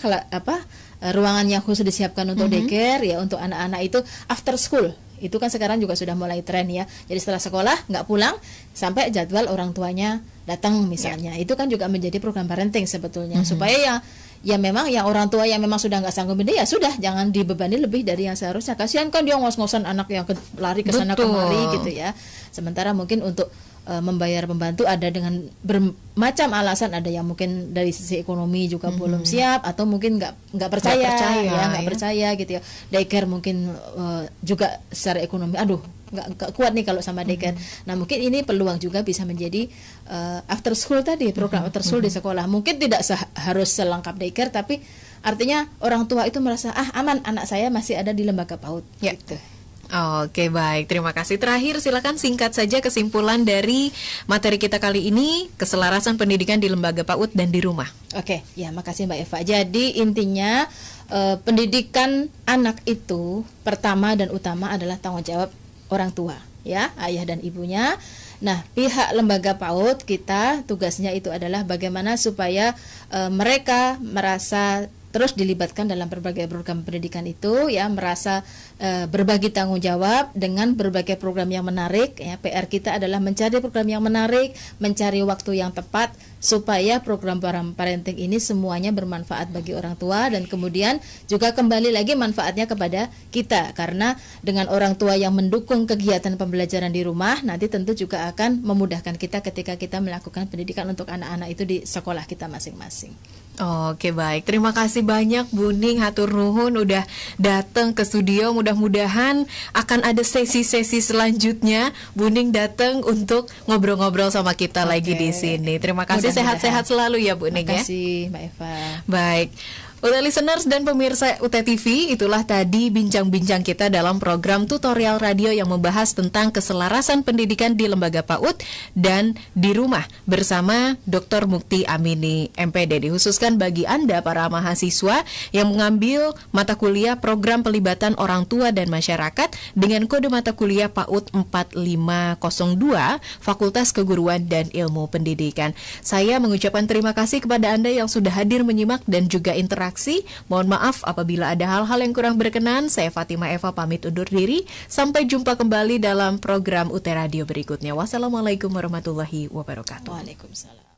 D: ruangan yang khusus disiapkan untuk daycare ya, untuk anak-anak itu after school. Itu kan sekarang juga sudah mulai tren ya. Jadi setelah sekolah nggak pulang sampai jadwal orang tuanya datang misalnya. Itu kan juga menjadi program parenting sebetulnya, supaya ya memang yang orang tua yang memang sudah nggak sanggup ini ya sudah, jangan dibebani lebih dari yang seharusnya. Kasihan kan dia ngos-ngosan anak yang lari ke sana kemari gitu ya. Sementara mungkin untuk membayar pembantu ada dengan bermacam alasan, ada yang mungkin dari sisi ekonomi juga belum siap, atau mungkin nggak percaya gitu ya. Daycare mungkin juga secara ekonomi nggak kuat nih kalau sama daycare. Nah mungkin ini peluang juga bisa menjadi after school tadi, program after school di sekolah. Mungkin tidak harus selengkap daycare, tapi artinya orang tua itu merasa aman, anak saya masih ada di lembaga PAUD gitu.
C: Oke, baik, terima kasih. Terakhir silakan singkat saja kesimpulan dari materi kita kali ini, keselarasan pendidikan di lembaga PAUD dan di rumah.
D: Oke, ya makasih Mbak Eva. Jadi intinya pendidikan anak itu pertama dan utama adalah tanggung jawab orang tua ya, ayah dan ibunya. Nah, pihak lembaga PAUD kita tugasnya itu adalah bagaimana supaya mereka merasa terus dilibatkan dalam berbagai program pendidikan itu, ya, merasa berbagi tanggung jawab dengan berbagai program yang menarik, ya. PR kita adalah mencari program yang menarik, mencari waktu yang tepat supaya program parenting ini semuanya bermanfaat bagi orang tua, dan kemudian juga kembali lagi manfaatnya kepada kita, karena dengan orang tua yang mendukung kegiatan pembelajaran di rumah nanti tentu juga akan memudahkan kita ketika kita melakukan pendidikan untuk anak-anak itu di sekolah kita masing-masing.
C: Oke, baik, terima kasih banyak Bu Ning, hatur nuhun udah datang ke studio. Mudah-mudahan akan ada sesi-sesi selanjutnya Bu Ning datang untuk ngobrol-ngobrol sama kita lagi di sini. Terima kasih, sehat-sehat selalu ya Bu Ning ya.
D: Terima kasih Mbak Eva.
C: Baik, UT listeners dan pemirsa UT TV, itulah tadi bincang-bincang kita dalam program tutorial radio yang membahas tentang keselarasan pendidikan di lembaga PAUD dan di rumah bersama Dr. Mukti Amini MPD, dikhususkan bagi Anda para mahasiswa yang mengambil mata kuliah program pelibatan orang tua dan masyarakat dengan kode mata kuliah PAUD 4502 Fakultas Keguruan dan Ilmu Pendidikan. Saya mengucapkan terima kasih kepada Anda yang sudah hadir menyimak dan juga interaksi. Mohon maaf apabila ada hal-hal yang kurang berkenan. Saya Fatimah Eva pamit undur diri. Sampai jumpa kembali dalam program UT Radio berikutnya. Wassalamualaikum warahmatullahi wabarakatuh.
D: Waalaikumsalam.